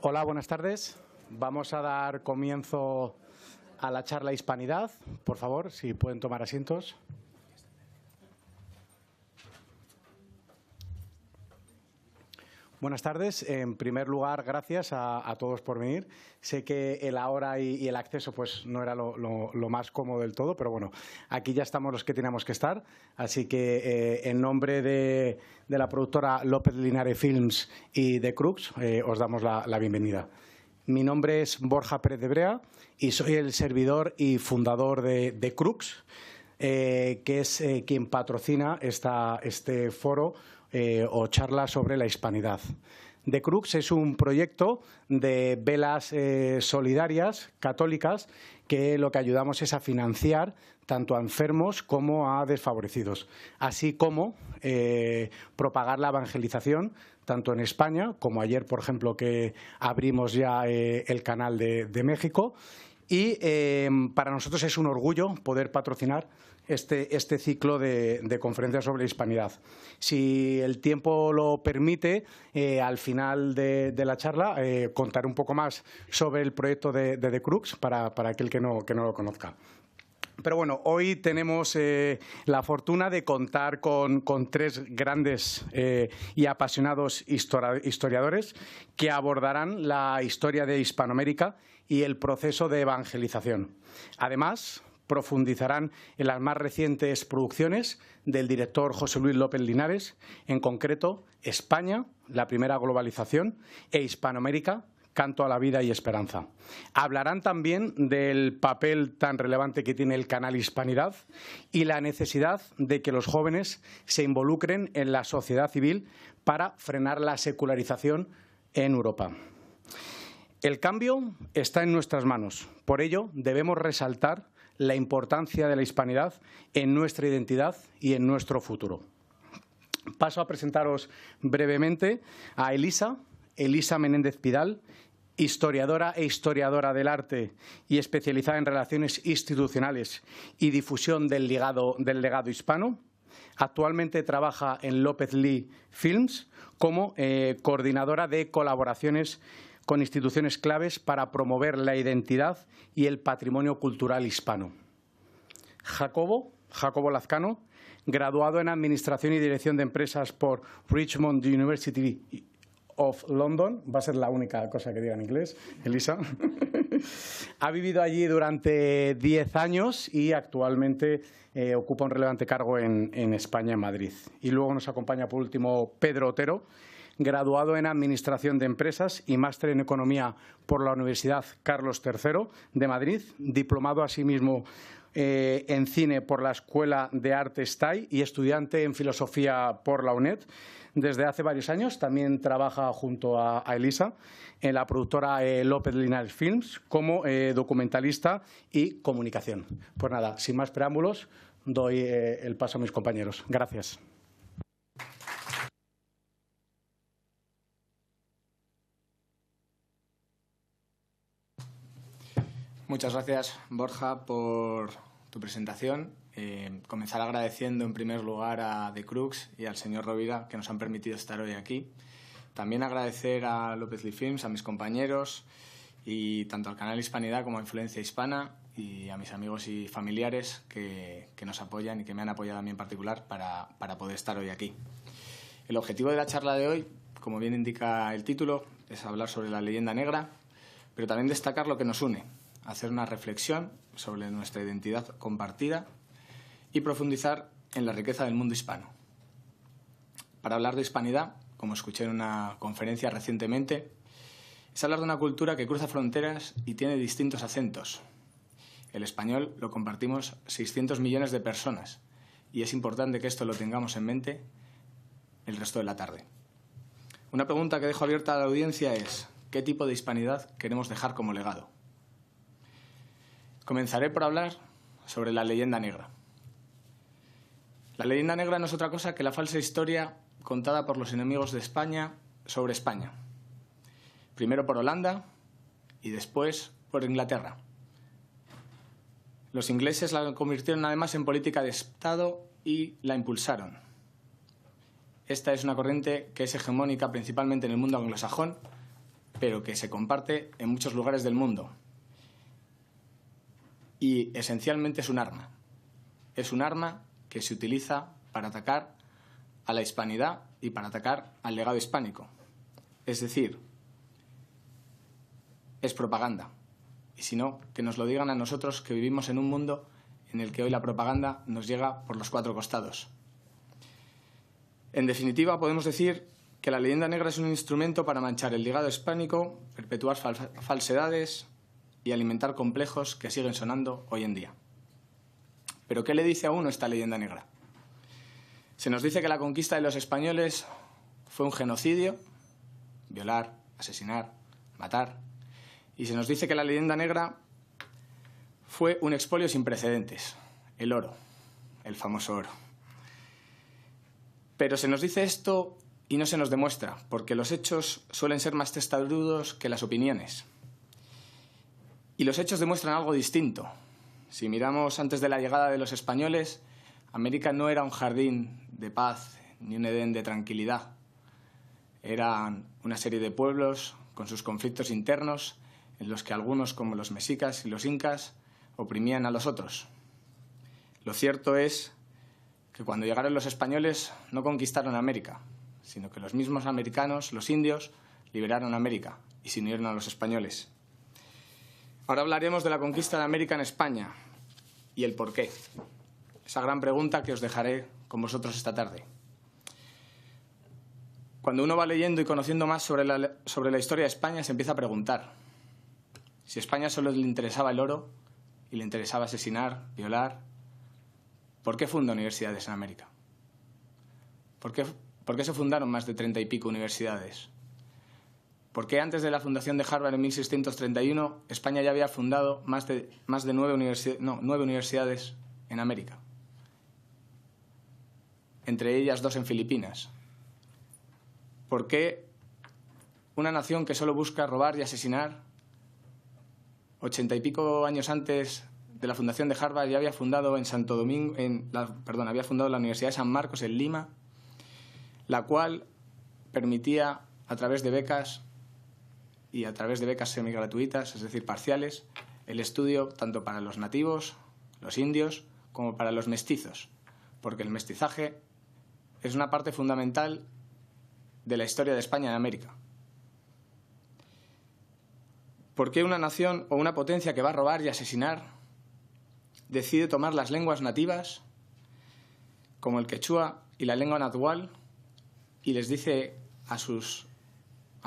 Hola, buenas tardes. Vamos a dar comienzo a la charla Hispanidad. Por favor, si pueden tomar asientos. Buenas tardes. En primer lugar, gracias a todos por venir. Sé que la hora y el acceso pues no era lo más cómodo del todo, pero bueno, aquí ya estamos los que teníamos que estar. Así que en nombre de la productora López Linares Films y de Crux, os damos la bienvenida. Mi nombre es Borja Pérez de Brea y soy el servidor y fundador de Crux, que es quien patrocina este foro o charla sobre la hispanidad. The Crux es un proyecto de velas solidarias católicas que lo que ayudamos es a financiar tanto a enfermos como a desfavorecidos, así como propagar la evangelización tanto en España como ayer, por ejemplo, que abrimos ya el canal de México. Y para nosotros es un orgullo poder patrocinar este ciclo de conferencias sobre hispanidad. Si el tiempo lo permite, al final de la charla contaré un poco más sobre el proyecto de The Crux para aquel que no lo conozca. Pero bueno, hoy tenemos la fortuna de contar con tres grandes y apasionados historiadores que abordarán la historia de Hispanoamérica y el proceso de evangelización. Además, profundizarán en las más recientes producciones del director José Luis López Linares, en concreto España, la primera globalización, e Hispanoamérica, Canto a la vida y esperanza. Hablarán también del papel tan relevante que tiene el canal Hispanidad y la necesidad de que los jóvenes se involucren en la sociedad civil para frenar la secularización en Europa. El cambio está en nuestras manos. Por ello, debemos resaltar la importancia de la hispanidad en nuestra identidad y en nuestro futuro. Paso a presentaros brevemente a Elisa Menéndez Pidal, historiadora e historiadora del arte y especializada en relaciones institucionales y difusión del legado hispano. Actualmente trabaja en López Lee Films como coordinadora de colaboraciones con instituciones claves para promover la identidad y el patrimonio cultural hispano. Jacobo Lazcano, graduado en Administración y Dirección de Empresas por Richmond University of London, va a ser la única cosa que diga en inglés, Elisa. Ha vivido allí durante 10 años y actualmente ocupa un relevante cargo en España, en Madrid. Y luego nos acompaña, por último, Pedro Otero, graduado en Administración de Empresas y máster en Economía por la Universidad Carlos III de Madrid, diplomado asimismo en Cine por la Escuela de Artes TAI y estudiante en Filosofía por la UNED. Desde hace varios años también trabaja junto a Elisa en la productora López Linares Films como documentalista y comunicación. Pues nada, sin más preámbulos, doy el paso a mis compañeros. Gracias. Muchas gracias, Borja, por tu presentación. Comenzar agradeciendo en primer lugar a The Crux y al señor Rovira que nos han permitido estar hoy aquí. También agradecer a López Lee Films, a mis compañeros y tanto al canal Hispanidad como a Influencia Hispana y a mis amigos y familiares que nos apoyan y que me han apoyado a mí en particular para poder estar hoy aquí. El objetivo de la charla de hoy, como bien indica el título, es hablar sobre la leyenda negra, pero también destacar lo que nos une, hacer una reflexión sobre nuestra identidad compartida y profundizar en la riqueza del mundo hispano. Para hablar de hispanidad, como escuché en una conferencia recientemente, es hablar de una cultura que cruza fronteras y tiene distintos acentos. El español lo compartimos 600 millones de personas y es importante que esto lo tengamos en mente el resto de la tarde. Una pregunta que dejo abierta a la audiencia es: ¿qué tipo de hispanidad queremos dejar como legado? Comenzaré por hablar sobre la leyenda negra. La leyenda negra no es otra cosa que la falsa historia contada por los enemigos de España sobre España. Primero por Holanda y después por Inglaterra. Los ingleses la convirtieron además en política de Estado y la impulsaron. Esta es una corriente que es hegemónica principalmente en el mundo anglosajón, pero que se comparte en muchos lugares del mundo. Y esencialmente es un arma. Es un arma que se utiliza para atacar a la hispanidad y para atacar al legado hispánico. Es decir, es propaganda. Y si no, que nos lo digan a nosotros, que vivimos en un mundo en el que hoy la propaganda nos llega por los 4 costados. En definitiva, podemos decir que la leyenda negra es un instrumento para manchar el legado hispánico, perpetuar falsedades y alimentar complejos que siguen sonando hoy en día. ¿Pero qué le dice a uno esta leyenda negra? Se nos dice que la conquista de los españoles fue un genocidio, violar, asesinar, matar. Y se nos dice que la leyenda negra fue un expolio sin precedentes, el oro, el famoso oro. Pero se nos dice esto y no se nos demuestra, porque los hechos suelen ser más testarudos que las opiniones. Y los hechos demuestran algo distinto. Si miramos antes de la llegada de los españoles, América no era un jardín de paz ni un Edén de tranquilidad. Eran una serie de pueblos con sus conflictos internos en los que algunos, como los mexicas y los incas, oprimían a los otros. Lo cierto es que cuando llegaron los españoles no conquistaron América, sino que los mismos americanos, los indios, liberaron América y se unieron a los españoles. Ahora hablaremos de la conquista de América en España y el porqué. Esa gran pregunta que os dejaré con vosotros esta tarde. Cuando uno va leyendo y conociendo más sobre la historia de España, se empieza a preguntar si a España solo le interesaba el oro y le interesaba asesinar, violar. ¿Por qué funda universidades en América? ¿Por qué se fundaron más de 30 y pico universidades? ¿Por qué antes de la fundación de Harvard en 1631 España ya había fundado más de 9 universidades en América? Entre ellas 2 en Filipinas. ¿Por qué una nación que solo busca robar y asesinar, 80 y pico años antes de la fundación de Harvard, ya había fundado había fundado la Universidad de San Marcos en Lima, la cual permitía a través de becas y a través de becas semigratuitas, es decir, parciales, el estudio tanto para los nativos, los indios, como para los mestizos, porque el mestizaje es una parte fundamental de la historia de España en América. ¿Por qué una nación o una potencia que va a robar y asesinar decide tomar las lenguas nativas, como el quechua y la lengua náhuatl, y les dice a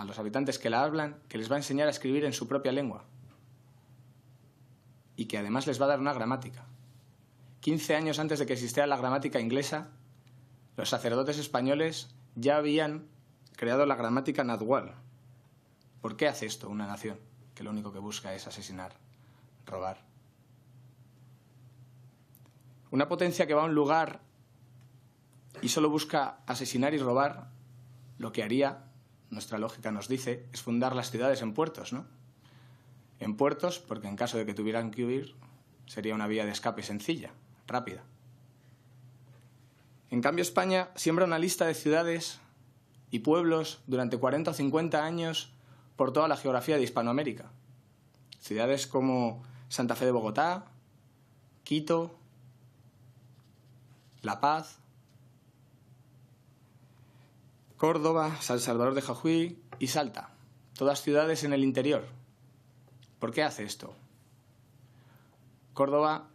los habitantes que la hablan que les va a enseñar a escribir en su propia lengua y que además les va a dar una gramática? 15 años antes de que existiera la gramática inglesa, los sacerdotes españoles ya habían creado la gramática náhuatl. ¿Por qué hace esto una nación que lo único que busca es asesinar, robar? Una potencia que va a un lugar y solo busca asesinar y robar, lo que haría, nuestra lógica nos dice, es fundar las ciudades en puertos, ¿no? En puertos, porque en caso de que tuvieran que huir, sería una vía de escape sencilla, rápida. En cambio, España siembra una lista de ciudades y pueblos durante 40 o 50 años por toda la geografía de Hispanoamérica. Ciudades como Santa Fe de Bogotá, Quito, La Paz, Córdoba, San Salvador de Jujuy y Salta. Todas ciudades en el interior. ¿Por qué hace esto? Córdoba,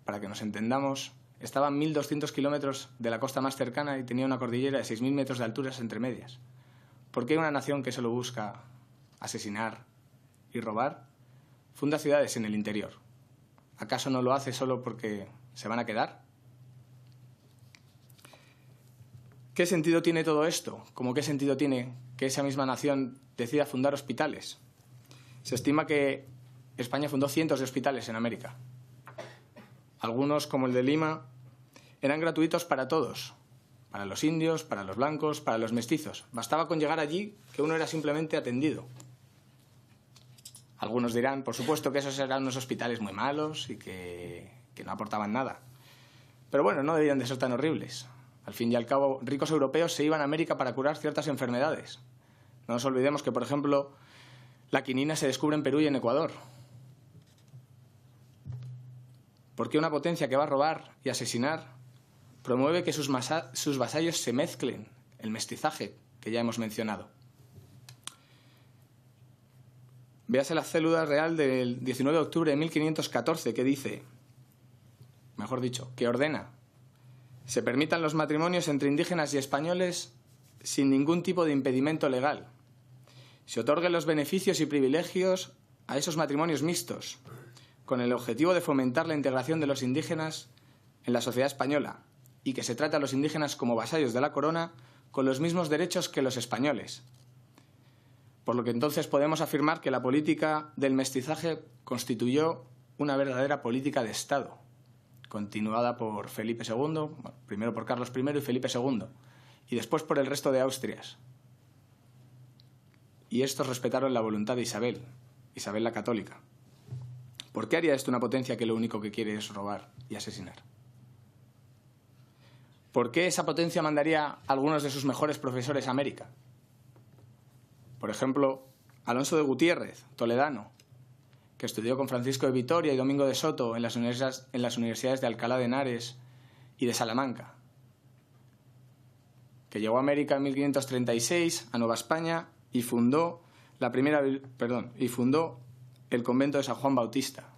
para que nos entendamos, estaba a 1.200 kilómetros de la costa más cercana y tenía una cordillera de 6.000 metros de altura entre medias. ¿Por qué una nación que solo busca asesinar y robar funda ciudades en el interior? ¿Acaso no lo hace solo porque se van a quedar? ¿Qué sentido tiene todo esto? ¿Cómo qué sentido tiene que esa misma nación decida fundar hospitales? Se estima que España fundó cientos de hospitales en América. Algunos, como el de Lima, eran gratuitos para todos, para los indios, para los blancos, para los mestizos. Bastaba con llegar allí que uno era simplemente atendido. Algunos dirán, por supuesto, que esos eran unos hospitales muy malos y que no aportaban nada. Pero bueno, no debían de ser tan horribles. Al fin y al cabo, ricos europeos se iban a América para curar ciertas enfermedades. No nos olvidemos que, por ejemplo, la quinina se descubre en Perú y en Ecuador. ¿Por qué una potencia que va a robar y asesinar promueve que sus vasallos se mezclen? El mestizaje, que ya hemos mencionado. Véase la célula real del 19 de octubre de 1514, que dice, mejor dicho, que ordena: se permitan los matrimonios entre indígenas y españoles sin ningún tipo de impedimento legal. Se otorguen los beneficios y privilegios a esos matrimonios mixtos, con el objetivo de fomentar la integración de los indígenas en la sociedad española, y que se trate a los indígenas como vasallos de la corona con los mismos derechos que los españoles. Por lo que entonces podemos afirmar que la política del mestizaje constituyó una verdadera política de Estado, continuada por Felipe II, bueno, primero por Carlos I y Felipe II, y después por el resto de Austrias. Y estos respetaron la voluntad de Isabel la Católica. ¿Por qué haría esto una potencia que lo único que quiere es robar y asesinar? ¿Por qué esa potencia mandaría a algunos de sus mejores profesores a América? Por ejemplo, Alonso de Gutiérrez, toledano, que estudió con Francisco de Vitoria y Domingo de Soto en las universidades de Alcalá de Henares y de Salamanca, que llegó a América en 1536, a Nueva España, y fundó el convento de San Juan Bautista,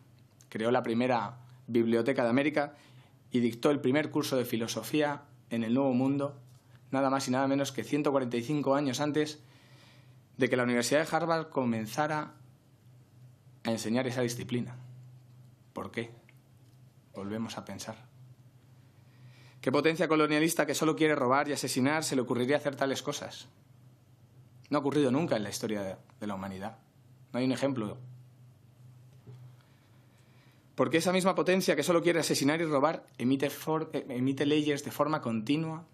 creó la primera biblioteca de América y dictó el primer curso de filosofía en el Nuevo Mundo, nada más y nada menos que 145 años antes de que la Universidad de Harvard comenzara a enseñar esa disciplina. ¿Por qué? Volvemos a pensar. ¿Qué potencia colonialista que solo quiere robar y asesinar se le ocurriría hacer tales cosas? No ha ocurrido nunca en la historia de la humanidad. No hay un ejemplo. ¿Por qué esa misma potencia que solo quiere asesinar y robar emite leyes de forma continua,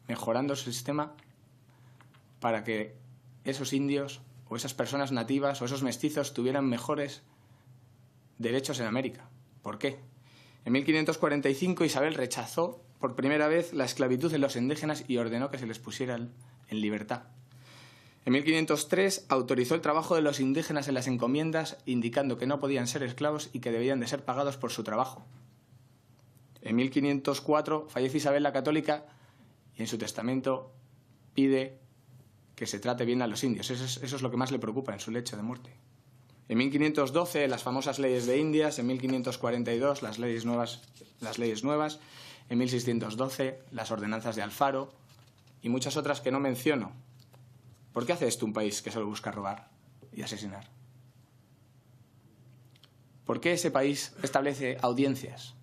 mejorando su sistema para que esos indios o esas personas nativas o esos mestizos tuvieran mejores derechos en América? ¿Por qué? En 1545 Isabel rechazó por primera vez la esclavitud de los indígenas y ordenó que se les pusiera en libertad. En 1503 autorizó el trabajo de los indígenas en las encomiendas, indicando que no podían ser esclavos y que debían de ser pagados por su trabajo. En 1504 fallece Isabel la Católica y en su testamento pide que se trate bien a los indios. Eso es lo que más le preocupa en su lecho de muerte. En 1512 las famosas leyes de Indias, en 1542 las leyes nuevas, en 1612 las ordenanzas de Alfaro y muchas otras que no menciono. ¿Por qué hace esto un país que solo busca robar y asesinar? ¿Por qué ese país establece audiencias?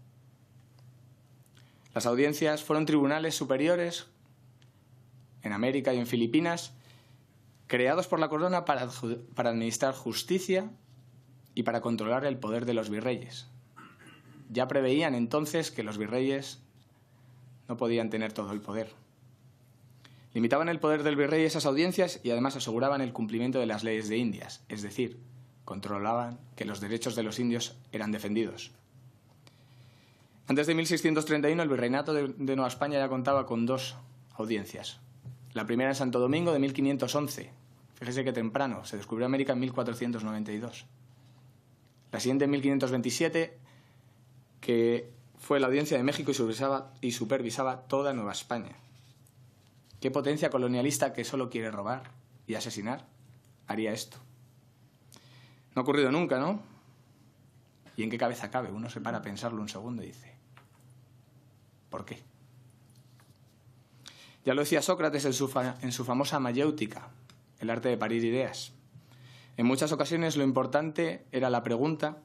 Las audiencias fueron tribunales superiores en América y en Filipinas, creados por la corona para administrar justicia y para controlar el poder de los virreyes. Ya preveían entonces que los virreyes no podían tener todo el poder. Limitaban el poder del virrey esas audiencias y además aseguraban el cumplimiento de las leyes de Indias, es decir, controlaban que los derechos de los indios eran defendidos. Antes de 1631 el virreinato de Nueva España ya contaba con 2 audiencias. La primera en Santo Domingo de 1511. Fíjese que temprano, se descubrió América en 1492. La siguiente en 1527, que fue la audiencia de México y supervisaba toda Nueva España. ¿Qué potencia colonialista que solo quiere robar y asesinar haría esto? No ha ocurrido nunca, ¿no? ¿Y en qué cabeza cabe? Uno se para a pensarlo un segundo y dice, ¿por qué? Ya lo decía Sócrates en su famosa mayéutica, el arte de parir ideas. En muchas ocasiones lo importante era la pregunta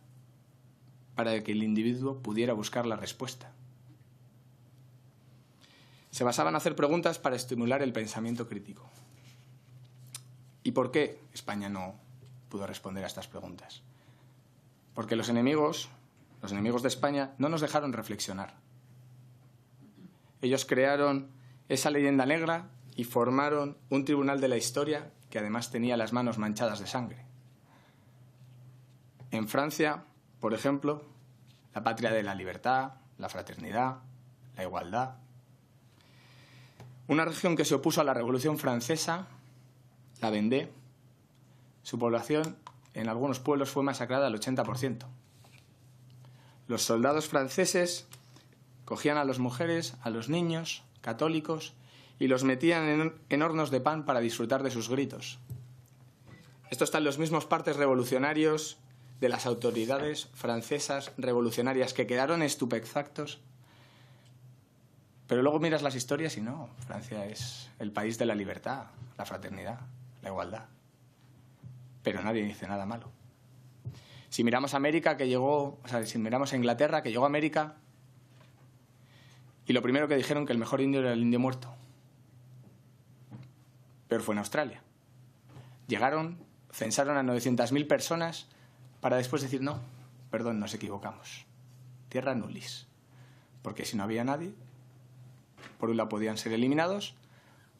para que el individuo pudiera buscar la respuesta. Se basaba en hacer preguntas para estimular el pensamiento crítico. ¿Y por qué España no pudo responder a estas preguntas? Porque los enemigos de España no nos dejaron reflexionar. Ellos crearon esa leyenda negra y formaron un tribunal de la historia que además tenía las manos manchadas de sangre. En Francia, por ejemplo, la patria de la libertad, la fraternidad, la igualdad. Una región que se opuso a la Revolución Francesa la Vendée, su población en algunos pueblos fue masacrada al 80%. Los soldados franceses cogían a las mujeres, a los niños católicos y los metían en hornos de pan para disfrutar de sus gritos. Esto está en los mismos partes revolucionarios de las autoridades francesas revolucionarias que quedaron estupefactos. Pero luego miras las historias y no, Francia es el país de la libertad, la fraternidad, la igualdad. Pero nadie dice nada malo. Si miramos a América, si miramos a Inglaterra, que llegó a América, y lo primero que dijeron que el mejor indio era el indio muerto. Pero fue en Australia. Llegaron, censaron a 900.000 personas para después decir, no, perdón, nos equivocamos. Tierra nullis. Porque si no había nadie, por un lado podían ser eliminados,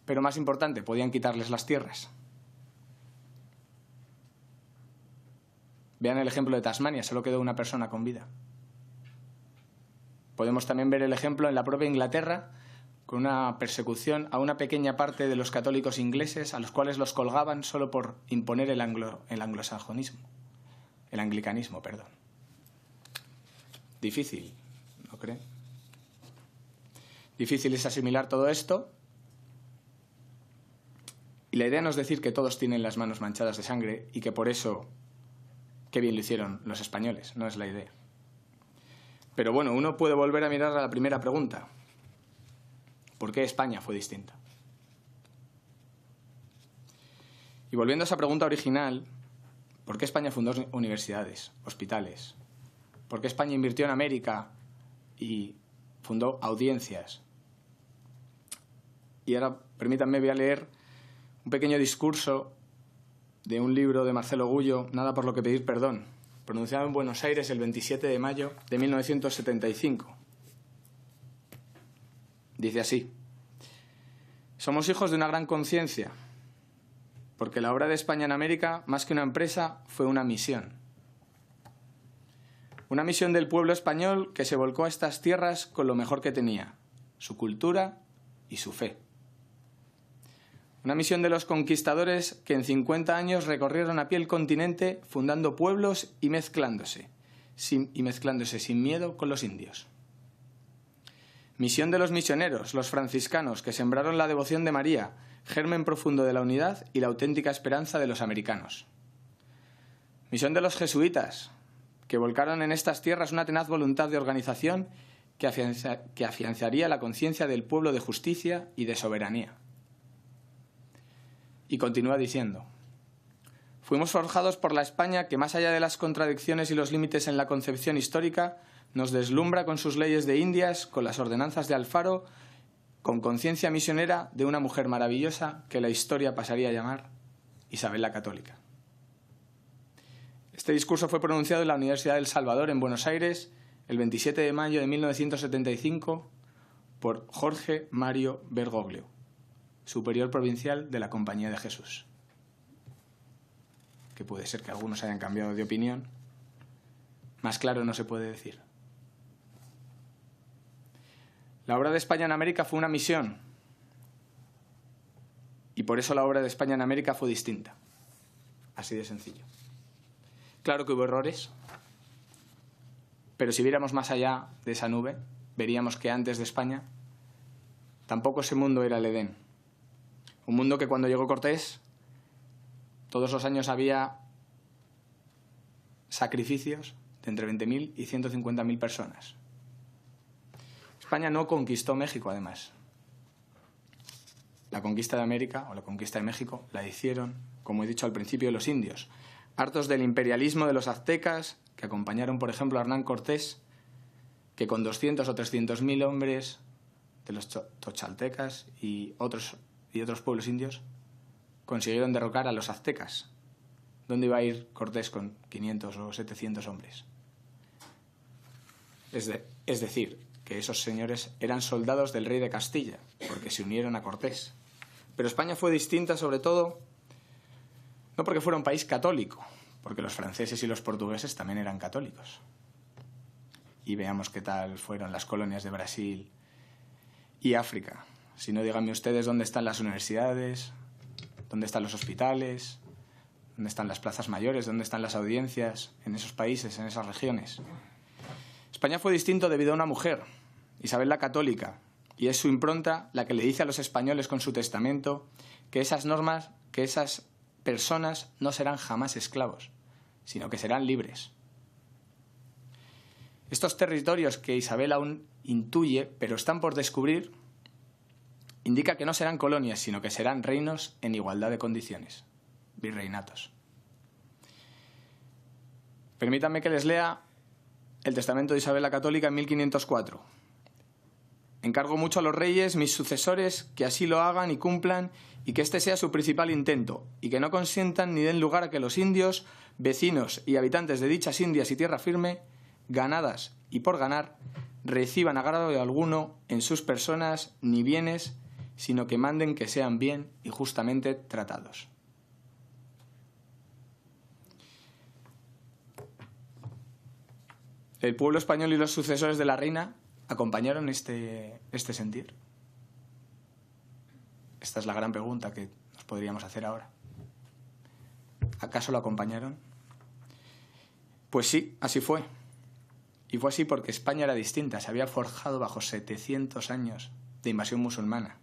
pero más importante, podían quitarles las tierras. Vean el ejemplo de Tasmania, solo quedó una persona con vida. Podemos también ver el ejemplo en la propia Inglaterra, con una persecución a una pequeña parte de los católicos ingleses, a los cuales los colgaban solo por imponer el anglicanismo, perdón. Difícil, ¿no creen? Difícil es asimilar todo esto. Y la idea no es decir que todos tienen las manos manchadas de sangre y que por eso, qué bien lo hicieron los españoles, no es la idea. Pero bueno, uno puede volver a mirar a la primera pregunta. ¿Por qué España fue distinta? Y volviendo a esa pregunta original, ¿por qué España fundó universidades, hospitales? ¿Por qué España invirtió en América y fundó audiencias? Y ahora, permítanme, voy a leer un pequeño discurso de un libro de Marcelo Gullo, Nada por lo que pedir perdón, pronunciado en Buenos Aires el 27 de mayo de 1975. Dice así: somos hijos de una gran conciencia, porque la obra de España en América, más que una empresa, fue una misión. Una misión del pueblo español que se volcó a estas tierras con lo mejor que tenía, su cultura y su fe. Una misión de los conquistadores que en 50 años recorrieron a pie el continente fundando pueblos y mezclándose sin miedo con los indios. Misión de los misioneros, los franciscanos, que sembraron la devoción de María, germen profundo de la unidad y la auténtica esperanza de los americanos. Misión de los jesuitas, que volcaron en estas tierras una tenaz voluntad de organización que afianzaría la conciencia del pueblo de justicia y de soberanía. Y continúa diciendo: fuimos forjados por la España que, más allá de las contradicciones y los límites en la concepción histórica, nos deslumbra con sus leyes de Indias, con las ordenanzas de Alfaro, con conciencia misionera de una mujer maravillosa que la historia pasaría a llamar Isabel la Católica. Este discurso fue pronunciado en la Universidad del Salvador, en Buenos Aires, el 27 de mayo de 1975, por Jorge Mario Bergoglio, superior provincial de la Compañía de Jesús. Que puede ser que algunos hayan cambiado de opinión. Más claro no se puede decir. La obra de España en América fue una misión. Y por eso la obra de España en América fue distinta. Así de sencillo. Claro que hubo errores, pero si viéramos más allá de esa nube, veríamos que antes de España tampoco ese mundo era el Edén. Un mundo que cuando llegó Cortés, todos los años había sacrificios de entre 20.000 y 150.000 personas. España no conquistó México, además. La conquista de América o la conquista de México la hicieron, como he dicho al principio, los indios, hartos del imperialismo de los aztecas, que acompañaron, por ejemplo, a Hernán Cortés, que con 200 o 300.000 hombres de los tochaltecas y otros pueblos indios consiguieron derrocar a los aztecas. ¿Dónde iba a ir Cortés con 500 o 700 hombres? Es decir, que esos señores eran soldados del rey de Castilla, porque se unieron a Cortés. Pero España fue distinta, sobre todo, no porque fuera un país católico, porque los franceses y los portugueses también eran católicos. Y veamos qué tal fueron las colonias de Brasil y África. Si no, díganme ustedes dónde están las universidades, ¿Dónde están los hospitales? ¿Dónde están las plazas mayores? ¿Dónde están las audiencias en esos países, en esas regiones? España fue distinto debido a una mujer, Isabel la Católica, y es su impronta la que le dice a los españoles con su testamento que esas normas, que esas personas no serán jamás esclavos, sino que serán libres. Estos territorios que Isabel aún intuye, pero están por descubrir, indica que no serán colonias, sino que serán reinos en igualdad de condiciones, virreinatos. Permítanme que les lea el testamento de Isabel la Católica en 1504. Encargo mucho a los reyes, mis sucesores, que así lo hagan y cumplan, y que este sea su principal intento, y que no consientan ni den lugar a que los indios, vecinos y habitantes de dichas Indias y tierra firme, ganadas y por ganar, reciban agrado alguno en sus personas ni bienes, sino que manden que sean bien y justamente tratados. ¿El pueblo español y los sucesores de la reina acompañaron este sentir? Esta es la gran pregunta que nos podríamos hacer ahora. ¿Acaso lo acompañaron? Pues sí, así fue. Y fue así porque España era distinta, se había forjado bajo 700 años de invasión musulmana.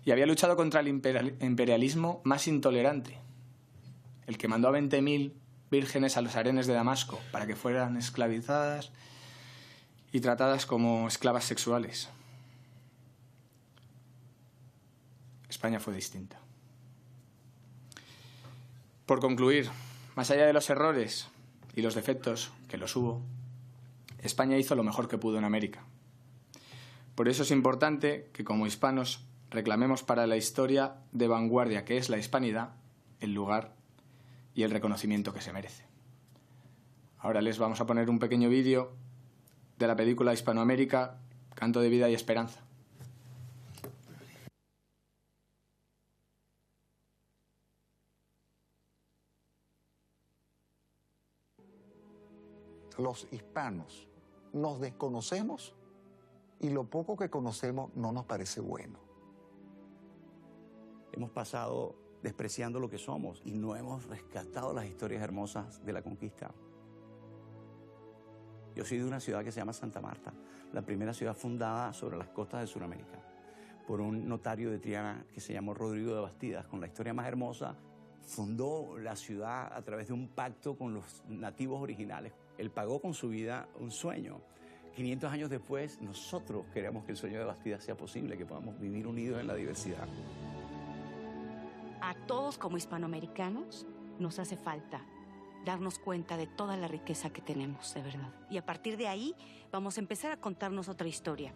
Y había luchado contra el imperialismo más intolerante, el que mandó a 20.000 vírgenes a los harenes de Damasco para que fueran esclavizadas y tratadas como esclavas sexuales. España fue distinta. Por concluir, más allá de los errores y los defectos, que los hubo, España hizo lo mejor que pudo en América. Por eso es importante que como hispanos reclamemos para la historia de vanguardia que es la hispanidad el lugar y el reconocimiento que se merece. Ahora les vamos a poner un pequeño vídeo de la película Hispanoamérica, Canto de Vida y Esperanza. Los hispanos nos desconocemos y lo poco que conocemos no nos parece bueno. Hemos pasado despreciando lo que somos y no hemos rescatado las historias hermosas de la conquista. Yo soy de una ciudad que se llama Santa Marta, la primera ciudad fundada sobre las costas de Sudamérica, por un notario de Triana que se llamó Rodrigo de Bastidas, con la historia más hermosa. Fundó la ciudad a través de un pacto con los nativos originales. Él pagó con su vida un sueño. 500 años después, nosotros queremos que el sueño de Bastidas sea posible, que podamos vivir unidos en la diversidad. A todos como hispanoamericanos nos hace falta darnos cuenta de toda la riqueza que tenemos, de verdad. Y a partir de ahí vamos a empezar a contarnos otra historia.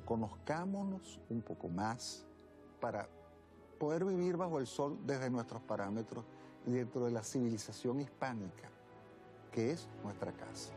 Conozcámonos un poco más para poder vivir bajo el sol desde nuestros parámetros y dentro de la civilización hispánica, que es nuestra casa.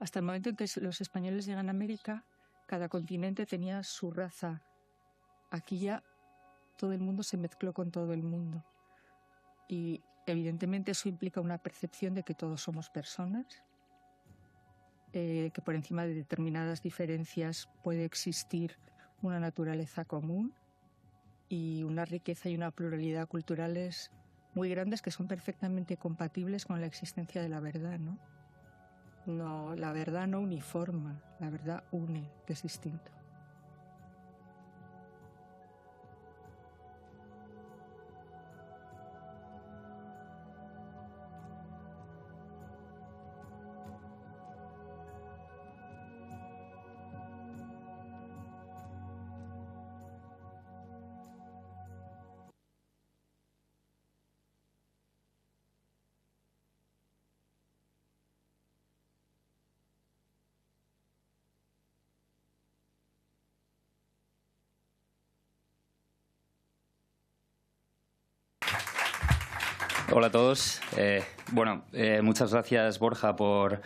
Hasta el momento en que los españoles llegan a América, cada continente tenía su raza. Aquí ya todo el mundo se mezcló con todo el mundo. Y evidentemente eso implica una percepción de que todos somos personas, que por encima de determinadas diferencias puede existir una naturaleza común y una riqueza y una pluralidad culturales muy grandes que son perfectamente compatibles con la existencia de la verdad, ¿no? No, la verdad no uniforma, la verdad une, que es distinto. Hola a todos. Muchas gracias, Borja, por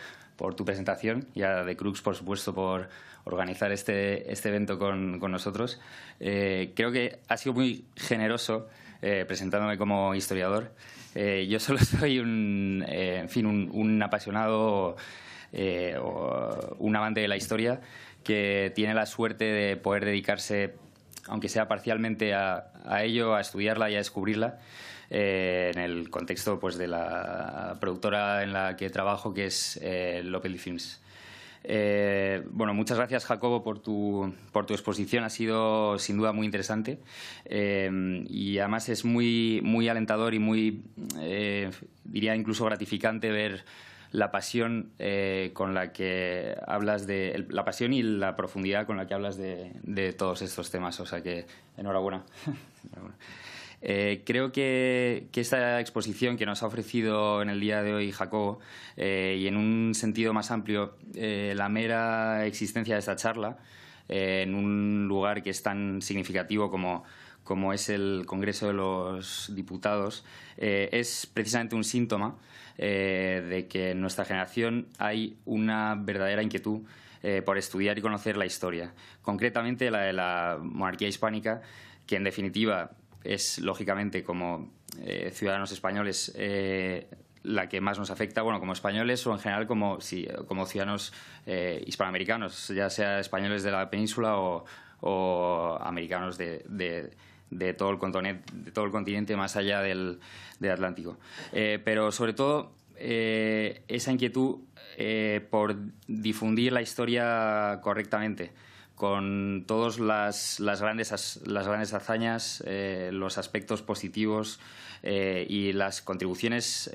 tu presentación y a The Crux, por supuesto, por organizar este evento con nosotros. Creo que ha sido muy generoso presentándome como historiador. Yo solo soy un apasionado o un amante de la historia que tiene la suerte de poder dedicarse, aunque sea parcialmente, a ello, a estudiarla y a descubrirla. En el contexto pues de la productora en la que trabajo, que es Lopelli Films. Muchas gracias, Jacobo, por tu exposición. Ha sido sin duda muy interesante y además es muy alentador y muy, diría incluso gratificante ver la pasión con la que hablas la pasión y la profundidad con la que hablas de todos estos temas. O sea que enhorabuena. Creo que esta exposición que nos ha ofrecido en el día de hoy Jacobo, y en un sentido más amplio, la mera existencia de esta charla en un lugar que es tan significativo como es el Congreso de los Diputados, es precisamente un síntoma de que en nuestra generación hay una verdadera inquietud por estudiar y conocer la historia, concretamente la de la monarquía hispánica, que en definitiva es, lógicamente, como ciudadanos españoles, la que más nos afecta, como españoles o en general como ciudadanos hispanoamericanos, ya sea españoles de la península o americanos de todo el continente más allá del Atlántico. Pero sobre todo esa inquietud por difundir la historia correctamente, con todas las grandes hazañas, los aspectos positivos y las contribuciones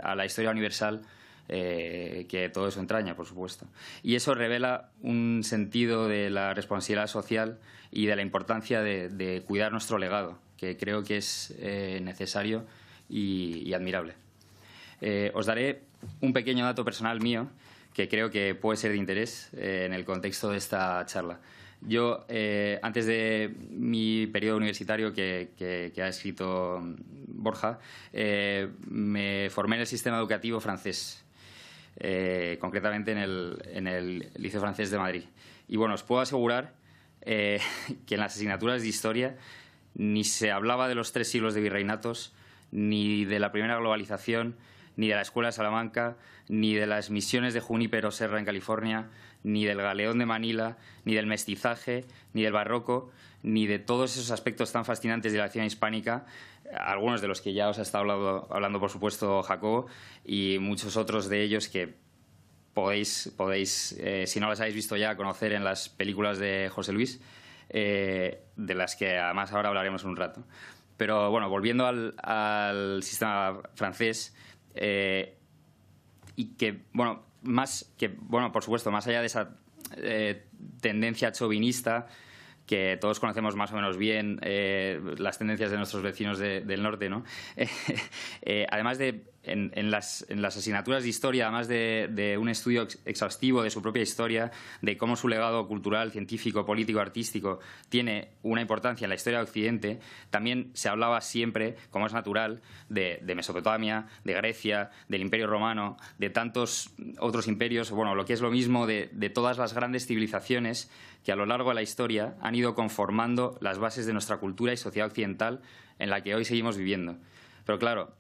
a la historia universal que todo eso entraña, por supuesto. Y eso revela un sentido de la responsabilidad social y de la importancia de cuidar nuestro legado, que creo que es necesario y admirable. Os daré un pequeño dato personal mío que creo que puede ser de interés en el contexto de esta charla. Yo, antes de mi periodo universitario que ha escrito Borja, me formé en el sistema educativo francés, concretamente en el Liceo Francés de Madrid. Y os puedo asegurar que en las asignaturas de historia ni se hablaba de los 3 siglos de virreinatos, ni de la primera globalización, ni de la Escuela de Salamanca, ni de las misiones de Junípero Serra en California, ni del Galeón de Manila, ni del mestizaje, ni del barroco, ni de todos esos aspectos tan fascinantes de la acción hispánica, algunos de los que ya os ha estado hablando, por supuesto, Jacobo, y muchos otros de ellos que podéis si no las habéis visto ya, conocer en las películas de José Luis, de las que además ahora hablaremos un rato. Pero volviendo al sistema francés, y que, por supuesto, más allá de esa tendencia chauvinista que todos conocemos más o menos bien las tendencias de nuestros vecinos del norte, ¿no? Además de, en las asignaturas de historia, además de un estudio exhaustivo de su propia historia, de cómo su legado cultural, científico, político, artístico tiene una importancia en la historia de Occidente, también se hablaba siempre, como es natural, de Mesopotamia, de Grecia, del Imperio Romano, de tantos otros imperios, bueno, lo que es lo mismo, de todas las grandes civilizaciones que a lo largo de la historia han ido conformando las bases de nuestra cultura y sociedad occidental en la que hoy seguimos viviendo. Pero claro,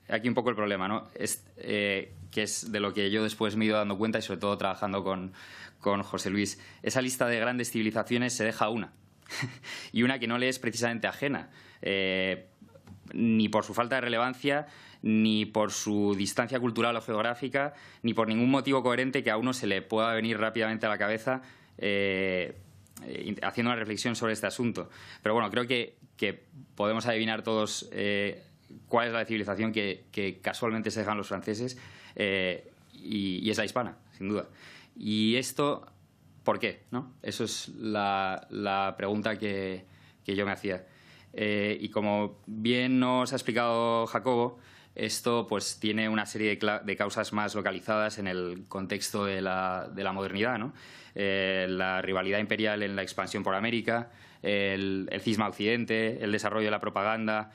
aquí un poco el problema, ¿no? Que es de lo que yo después me he ido dando cuenta y sobre todo trabajando con José Luis. Esa lista de grandes civilizaciones se deja una y una que no le es precisamente ajena, ni por su falta de relevancia, ni por su distancia cultural o geográfica, ni por ningún motivo coherente que a uno se le pueda venir rápidamente a la cabeza haciendo una reflexión sobre este asunto. Pero bueno, creo que podemos adivinar todos cuál es la civilización que casualmente se dejan los franceses, y es la hispana, sin duda. Y esto, ¿por qué? ¿No? Eso es la pregunta que yo me hacía. Y como bien nos ha explicado Jacobo, esto pues tiene una serie de causas más localizadas en el contexto de la modernidad, ¿no? La rivalidad imperial en la expansión por América, el cisma a Occidente, el desarrollo de la propaganda,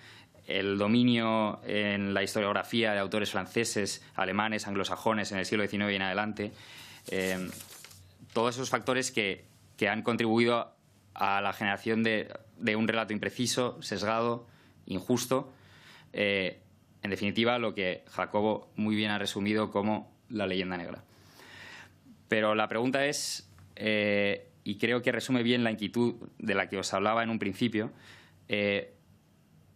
el dominio en la historiografía de autores franceses, alemanes, anglosajones en el siglo XIX y en adelante. Todos esos factores que han contribuido a la generación de un relato impreciso, sesgado, injusto. En definitiva, lo que Jacobo muy bien ha resumido como la leyenda negra. Pero la pregunta es, y creo que resume bien la inquietud de la que os hablaba en un principio,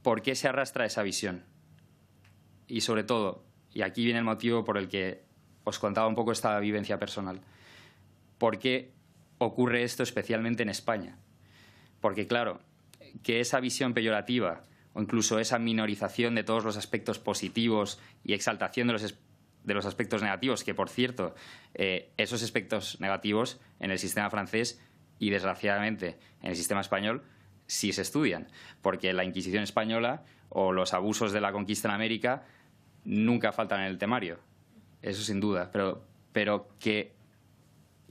¿por qué se arrastra esa visión? Y sobre todo, y aquí viene el motivo por el que os contaba un poco esta vivencia personal, ¿por qué ocurre esto especialmente en España? Porque, claro, que esa visión peyorativa o incluso esa minorización de todos los aspectos positivos y exaltación de los aspectos negativos, que, por cierto, esos aspectos negativos en el sistema francés y, desgraciadamente, en el sistema español sí se estudian, porque la Inquisición española o los abusos de la conquista en América nunca faltan en el temario, eso sin duda, pero que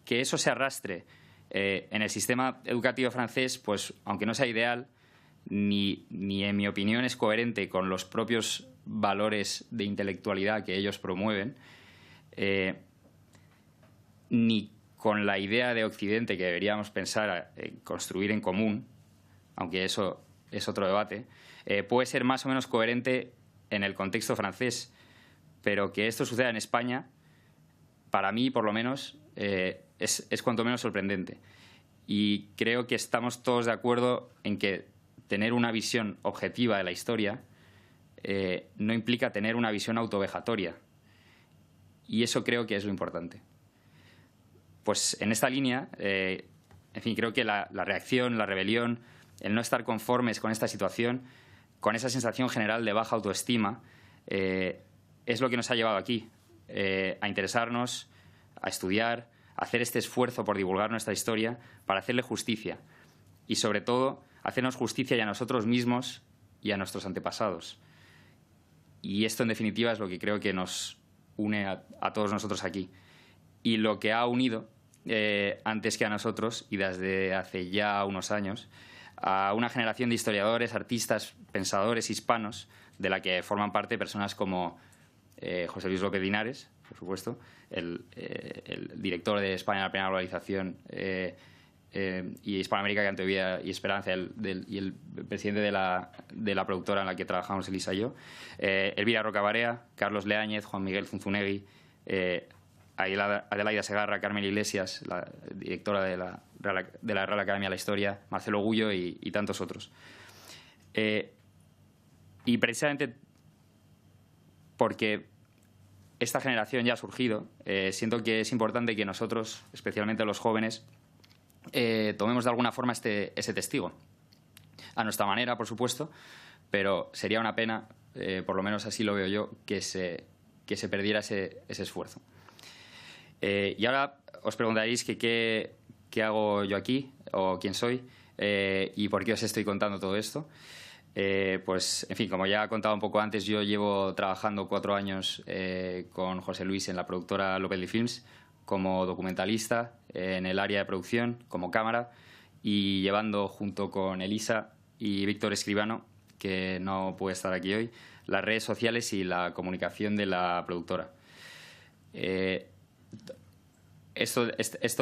eso se arrastre en el sistema educativo francés, pues aunque no sea ideal, ni en mi opinión es coherente con los propios valores de intelectualidad que ellos promueven, ni con la idea de Occidente que deberíamos pensar construir en común, aunque eso es otro debate, puede ser más o menos coherente en el contexto francés, pero que esto suceda en España, para mí por lo menos, es cuanto menos sorprendente. Y creo que estamos todos de acuerdo en que tener una visión objetiva de la historia no implica tener una visión autovejatoria. Y eso creo que es lo importante. Pues en esta línea, en fin, creo que la reacción, la rebelión, el no estar conformes con esta situación, con esa sensación general de baja autoestima, es lo que nos ha llevado aquí, a interesarnos, a estudiar, a hacer este esfuerzo por divulgar nuestra historia, para hacerle justicia y, sobre todo, hacernos justicia y a nosotros mismos y a nuestros antepasados. Y esto, en definitiva, es lo que creo que nos une a todos nosotros aquí. Y lo que ha unido, antes que a nosotros, y desde hace ya unos años, a una generación de historiadores, artistas, pensadores hispanos, de la que forman parte personas como José Luis López Linares, por supuesto, el director de España en la plena globalización y Hispanoamérica, Canto de Vida y Esperanza, y el presidente de la productora en la que trabajamos Elisa y yo, Elvira Rocabarea, Carlos Leáñez, Juan Miguel Zunzunegui, Adelaida Segarra, Carmen Iglesias, la directora de la Real Academia de la Historia, Marcelo Gullo y tantos otros. Y precisamente porque esta generación ya ha surgido, siento que es importante que nosotros, especialmente los jóvenes, tomemos de alguna forma ese testigo. A nuestra manera, por supuesto, pero sería una pena, por lo menos así lo veo yo, que se perdiera ese esfuerzo. Y ahora os preguntaréis que qué hago yo aquí. o quién soy y por qué os estoy contando todo esto. Pues, en fin, como ya he contado un poco antes, yo llevo trabajando 4 años con José Luis en la productora Lopeldi Films como documentalista en el área de producción, como cámara, y llevando junto con Elisa y Víctor Escribano, que no puede estar aquí hoy, las redes sociales y la comunicación de la productora. Esto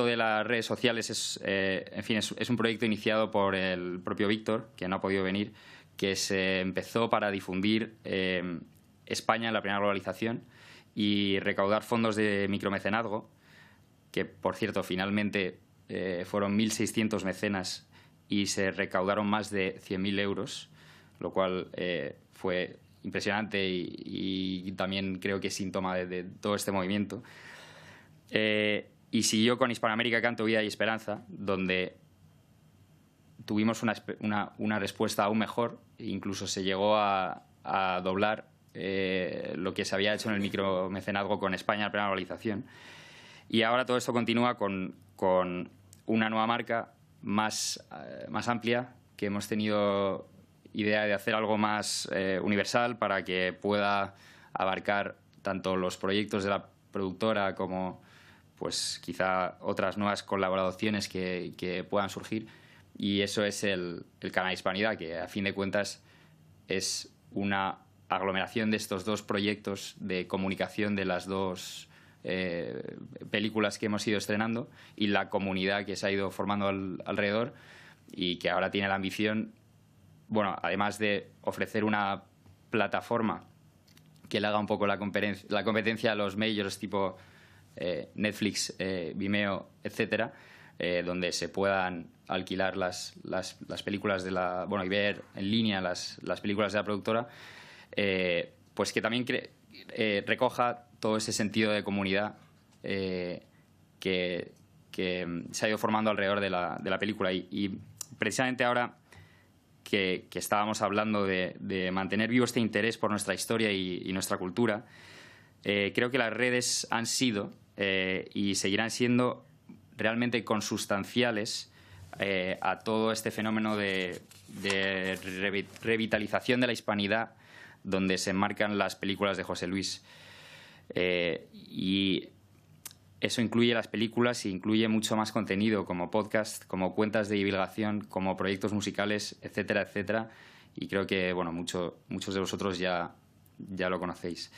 de las redes sociales en fin, es un proyecto iniciado por el propio Víctor, que no ha podido venir, que se empezó para difundir España en la primera globalización y recaudar fondos de micromecenazgo, que, por cierto, finalmente fueron 1.600 mecenas y se recaudaron más de 100.000 euros, lo cual fue impresionante y también creo que es síntoma de todo este movimiento. Y siguió con Hispanoamérica, Canto, Vida y Esperanza, donde tuvimos una respuesta aún mejor. Incluso se llegó a doblar lo que se había hecho en el micromecenazgo con España en la primera globalización. Y ahora todo esto continúa con una nueva marca más amplia, que hemos tenido idea de hacer algo más universal para que pueda abarcar tanto los proyectos de la productora como pues quizá otras nuevas colaboraciones que puedan surgir. Y eso es el canal Hispanidad, que a fin de cuentas es una aglomeración de estos dos proyectos de comunicación de las dos películas que hemos ido estrenando y la comunidad que se ha ido formando alrededor, y que ahora tiene la ambición, bueno, además de ofrecer una plataforma que le haga un poco la competencia a los majors tipo Netflix, Vimeo, etcétera, donde se puedan alquilar las películas y ver en línea las películas de la productora, pues que también recoja todo ese sentido de comunidad que se ha ido formando alrededor de la película. Y precisamente ahora que estábamos hablando de mantener vivo este interés por nuestra historia y nuestra cultura, creo que las redes han sido y seguirán siendo realmente consustanciales a todo este fenómeno de revitalización de la hispanidad, donde se enmarcan las películas de José Luis. Y eso incluye las películas y incluye mucho más contenido, como podcast, como cuentas de divulgación, como proyectos musicales, etcétera, etcétera. Y creo que muchos de vosotros ya lo conocéis.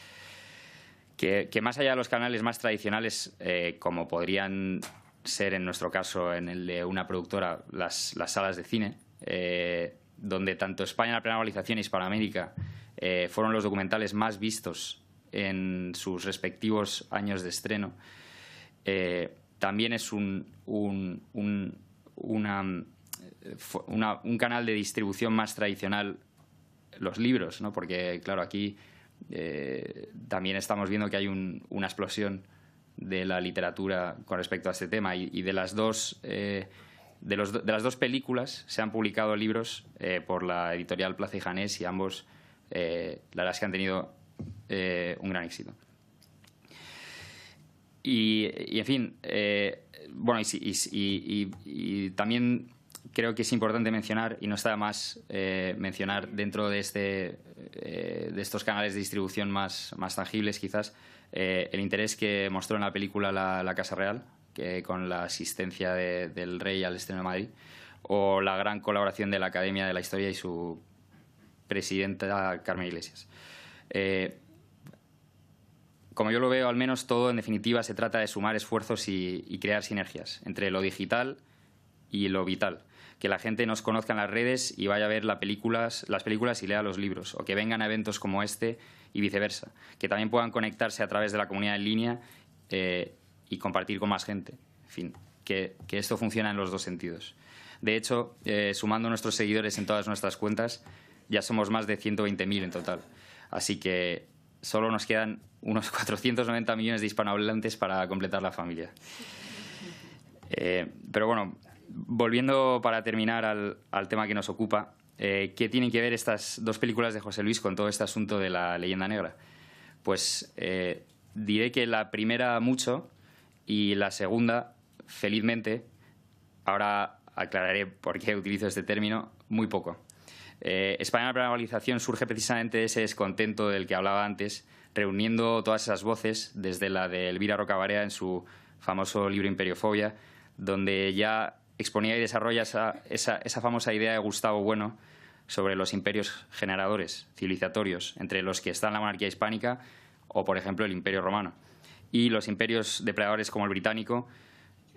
Que más allá de los canales más tradicionales, como podrían ser en nuestro caso en el de una productora, las salas de cine, donde tanto España en la primera globalización y Hispanoamérica fueron los documentales más vistos en sus respectivos años de estreno, también es un canal de distribución más tradicional los libros, ¿no? Porque, claro, aquí también estamos viendo que hay una explosión de la literatura con respecto a este tema, y de las dos películas se han publicado libros por la editorial Plaza y Janés, y ambos la verdad es que han tenido un gran éxito. Y en fin, y también creo que es importante mencionar, y no está de más mencionar dentro de estos canales de distribución más tangibles quizás, el interés que mostró en la película La Casa Real, que con la asistencia del Rey al estreno de Madrid, o la gran colaboración de la Academia de la Historia y su presidenta Carmen Iglesias. Como yo lo veo, al menos todo, en definitiva, se trata de sumar esfuerzos y crear sinergias entre lo digital y lo vital. Que la gente nos conozca en las redes y vaya a ver las películas y lea los libros, o que vengan a eventos como este y viceversa. Que también puedan conectarse a través de la comunidad en línea y compartir con más gente. En fin, que esto funciona en los dos sentidos. De hecho, sumando nuestros seguidores en todas nuestras cuentas, ya somos más de 120.000 en total. Así que solo nos quedan unos 490 millones de hispanohablantes para completar la familia. Pero bueno, volviendo para terminar al tema que nos ocupa, ¿qué tienen que ver estas dos películas de José Luis con todo este asunto de la leyenda negra? Pues diré que la primera mucho, y la segunda, felizmente, ahora aclararé por qué utilizo este término, muy poco. España en la primera globalización surge precisamente de ese descontento del que hablaba antes, reuniendo todas esas voces, desde la de Elvira Rocabarea en su famoso libro Imperiofobia, donde ya exponía y desarrolla esa famosa idea de Gustavo Bueno sobre los imperios generadores, civilizatorios, entre los que están la monarquía hispánica o, por ejemplo, el Imperio Romano. Y los imperios depredadores como el británico,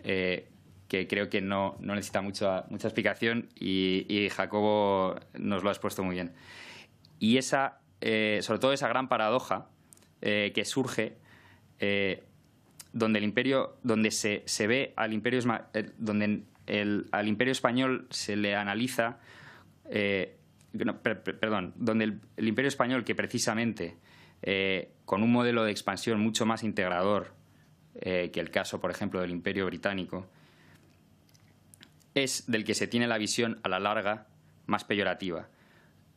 que creo que no necesita mucha explicación, y Jacobo nos lo ha expuesto muy bien. Y sobre todo esa gran paradoja que surge donde se ve al imperio, donde al imperio español se le analiza, donde el imperio español, que precisamente con un modelo de expansión mucho más integrador que el caso, por ejemplo, del imperio británico, es del que se tiene la visión a la larga más peyorativa,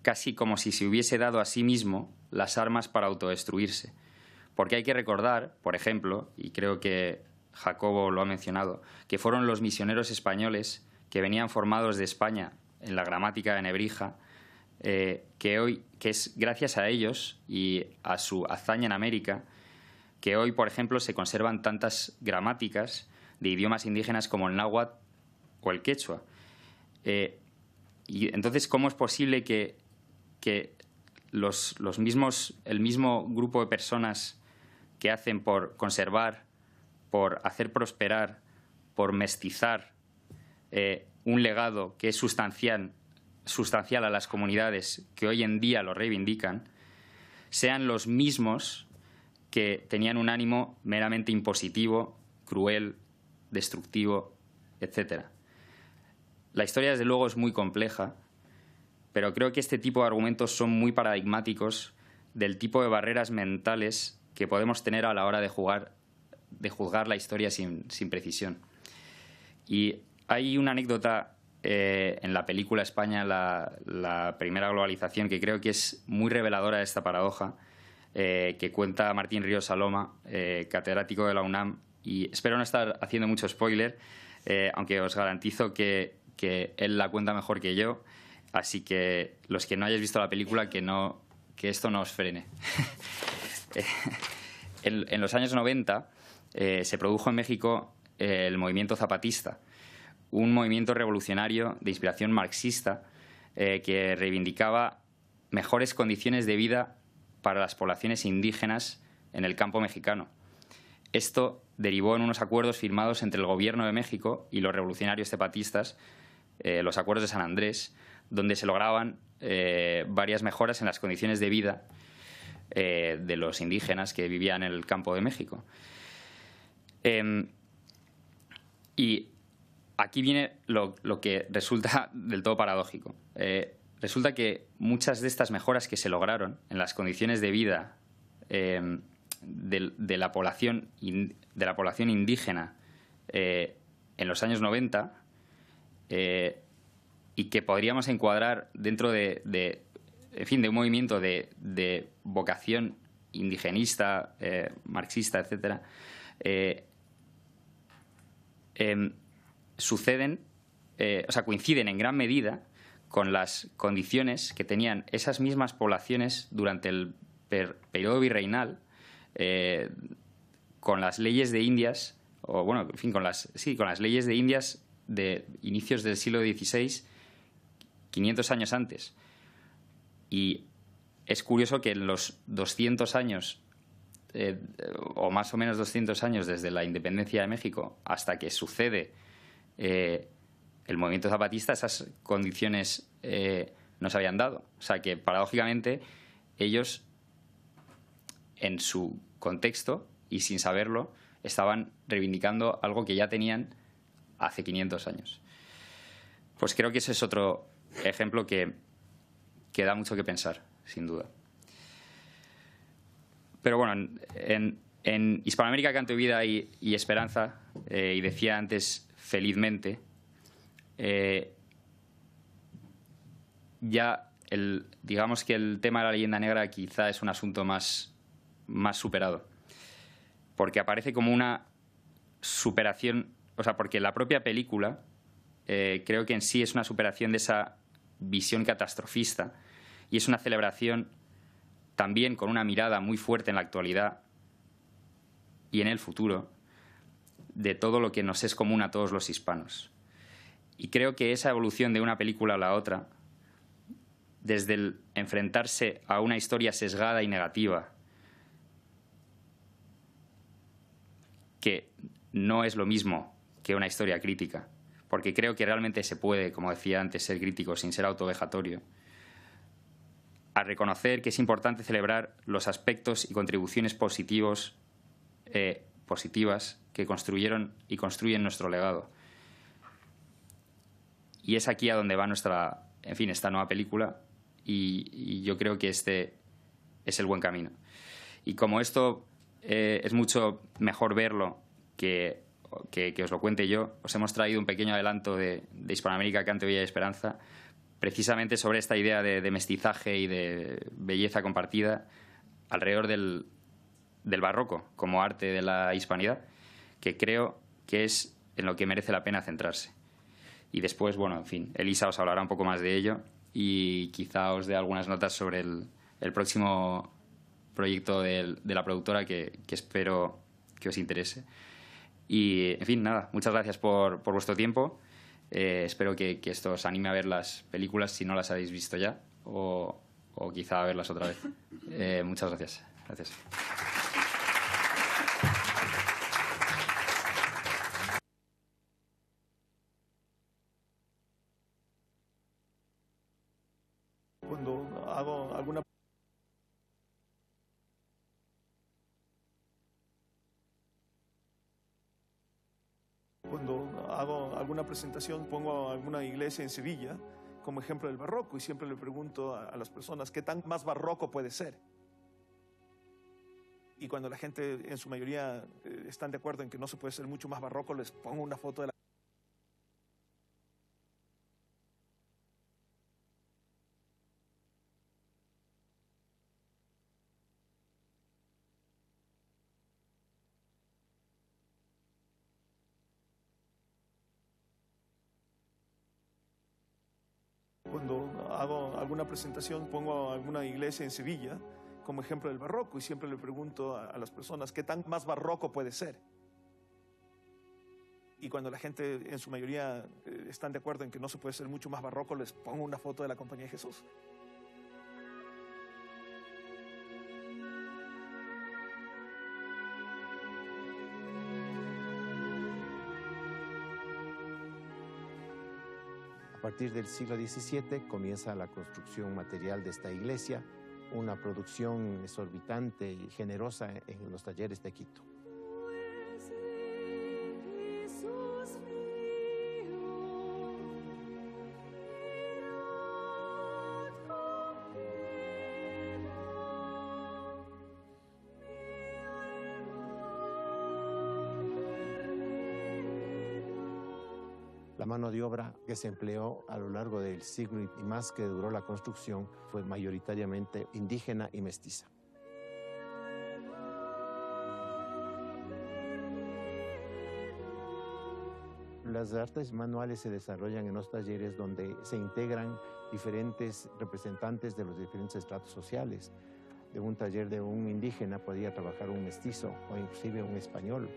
casi como si se hubiese dado a sí mismo las armas para autodestruirse. Porque hay que recordar, por ejemplo, y creo que Jacobo lo ha mencionado, que fueron los misioneros españoles que venían formados de España en la gramática de Nebrija, que es gracias a ellos y a su hazaña en América, que hoy, por ejemplo, se conservan tantas gramáticas de idiomas indígenas como el náhuatl o el quechua. Y entonces, ¿cómo es posible que el mismo grupo de personas que hacen por conservar, por hacer prosperar, por mestizar un legado que es sustancial a las comunidades que hoy en día lo reivindican, sean los mismos que tenían un ánimo meramente impositivo, cruel, destructivo, etc.? La historia, desde luego, es muy compleja, pero creo que este tipo de argumentos son muy paradigmáticos del tipo de barreras mentales que podemos tener a la hora de juzgar la historia sin precisión. Y hay una anécdota en la película España, la primera globalización, que creo que es muy reveladora de esta paradoja, que cuenta Martín Ríos Saloma, catedrático de la UNAM, y espero no estar haciendo mucho spoiler, aunque os garantizo que él la cuenta mejor que yo, así que los que no hayáis visto la película, que esto no os frene. En los años 90 se produjo en México el movimiento zapatista, un movimiento revolucionario de inspiración marxista que reivindicaba mejores condiciones de vida para las poblaciones indígenas en el campo mexicano. Esto derivó en unos acuerdos firmados entre el Gobierno de México y los revolucionarios zapatistas, los acuerdos de San Andrés, donde se lograban varias mejoras en las condiciones de vida de los indígenas que vivían en el campo de México. Y aquí viene lo que resulta del todo paradójico. Resulta que muchas de estas mejoras que se lograron en las condiciones de vida de la población indígena en los años 90, y que podríamos encuadrar dentro de un movimiento de vocación indigenista, marxista, etcétera, coinciden en gran medida con las condiciones que tenían esas mismas poblaciones durante el periodo virreinal, con las leyes de Indias, con las leyes de Indias de inicios del siglo XVI, 500 años antes. Y es curioso que en los 200 años, o más o menos 200 años desde la independencia de México hasta que sucede el movimiento zapatista, esas condiciones no se habían dado. O sea que, paradójicamente, ellos, en su contexto y sin saberlo, estaban reivindicando algo que ya tenían hace 500 años. Pues creo que ese es otro ejemplo que da mucho que pensar, sin duda. Pero bueno, en Hispanoamérica, canto de vida y esperanza, y decía antes felizmente, digamos que el tema de la leyenda negra quizá es un asunto más superado, porque aparece como una superación, porque la propia película creo que en sí es una superación de esa visión catastrofista y es una celebración también con una mirada muy fuerte en la actualidad y en el futuro de todo lo que nos es común a todos los hispanos. Y creo que esa evolución de una película a la otra, desde el enfrentarse a una historia sesgada y negativa, que no es lo mismo que una historia crítica, porque creo que realmente se puede, como decía antes, ser crítico sin ser autovejatorio, a reconocer que es importante celebrar los aspectos y contribuciones positivas que construyeron y construyen nuestro legado. Y es aquí a donde va esta nueva película, y yo creo que este es el buen camino. Y como esto es mucho mejor verlo que os lo cuente yo, os hemos traído un pequeño adelanto de Hispanoamérica, Canto, Villa y Esperanza, precisamente sobre esta idea de mestizaje y de belleza compartida alrededor del barroco como arte de la hispanidad, que creo que es en lo que merece la pena centrarse. Y después, bueno, en fin, Elisa os hablará un poco más de ello y quizá os dé algunas notas sobre el próximo proyecto de la productora que espero que os interese. Y, en fin, nada, muchas gracias por vuestro tiempo. Espero que esto os anime a ver las películas si no las habéis visto ya, o quizá a verlas otra vez. Muchas gracias. Gracias. Cuando hago alguna presentación, pongo alguna iglesia en Sevilla como ejemplo del barroco y siempre le pregunto a las personas qué tan más barroco puede ser. Y cuando la gente en su mayoría están de acuerdo en que no se puede ser mucho más barroco, les pongo una foto de la presentación, pongo alguna iglesia en Sevilla como ejemplo del barroco y siempre le pregunto a las personas qué tan más barroco puede ser. Y cuando la gente en su mayoría están de acuerdo en que no se puede ser mucho más barroco, les pongo una foto de la Compañía de Jesús. A partir del siglo XVII comienza la construcción material de esta iglesia, una producción exorbitante y generosa en los talleres de Quito. La mano de obra que se empleó a lo largo del siglo y más que duró la construcción fue mayoritariamente indígena y mestiza. Las artes manuales se desarrollan en los talleres donde se integran diferentes representantes de los diferentes estratos sociales. De un taller de un indígena podía trabajar un mestizo o inclusive un español.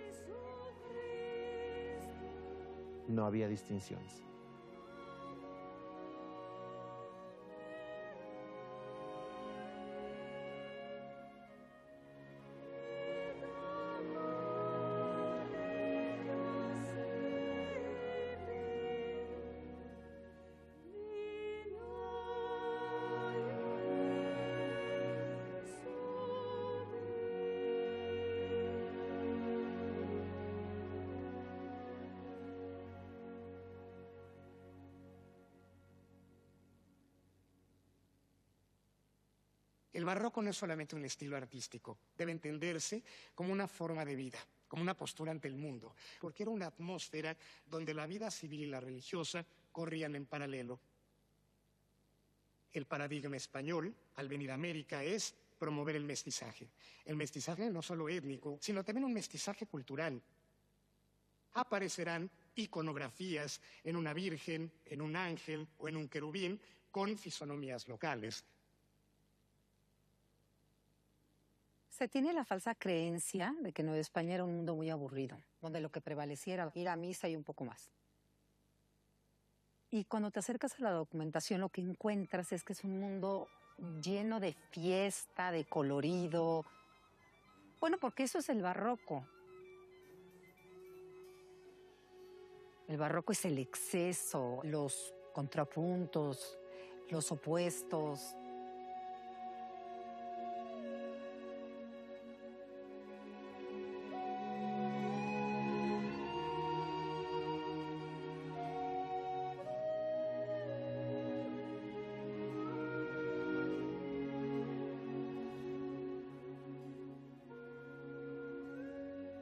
No había distinciones. El barroco no es solamente un estilo artístico, debe entenderse como una forma de vida, como una postura ante el mundo, porque era una atmósfera donde la vida civil y la religiosa corrían en paralelo. El paradigma español, al venir a América, es promover el mestizaje. El mestizaje no solo étnico, sino también un mestizaje cultural. Aparecerán iconografías en una virgen, en un ángel o en un querubín con fisonomías locales. Se tiene la falsa creencia de que Nueva España era un mundo muy aburrido, donde lo que prevaleciera era ir a misa y un poco más. Y cuando te acercas a la documentación, lo que encuentras es que es un mundo lleno de fiesta, de colorido. Bueno, porque eso es el barroco. El barroco es el exceso, los contrapuntos, los opuestos.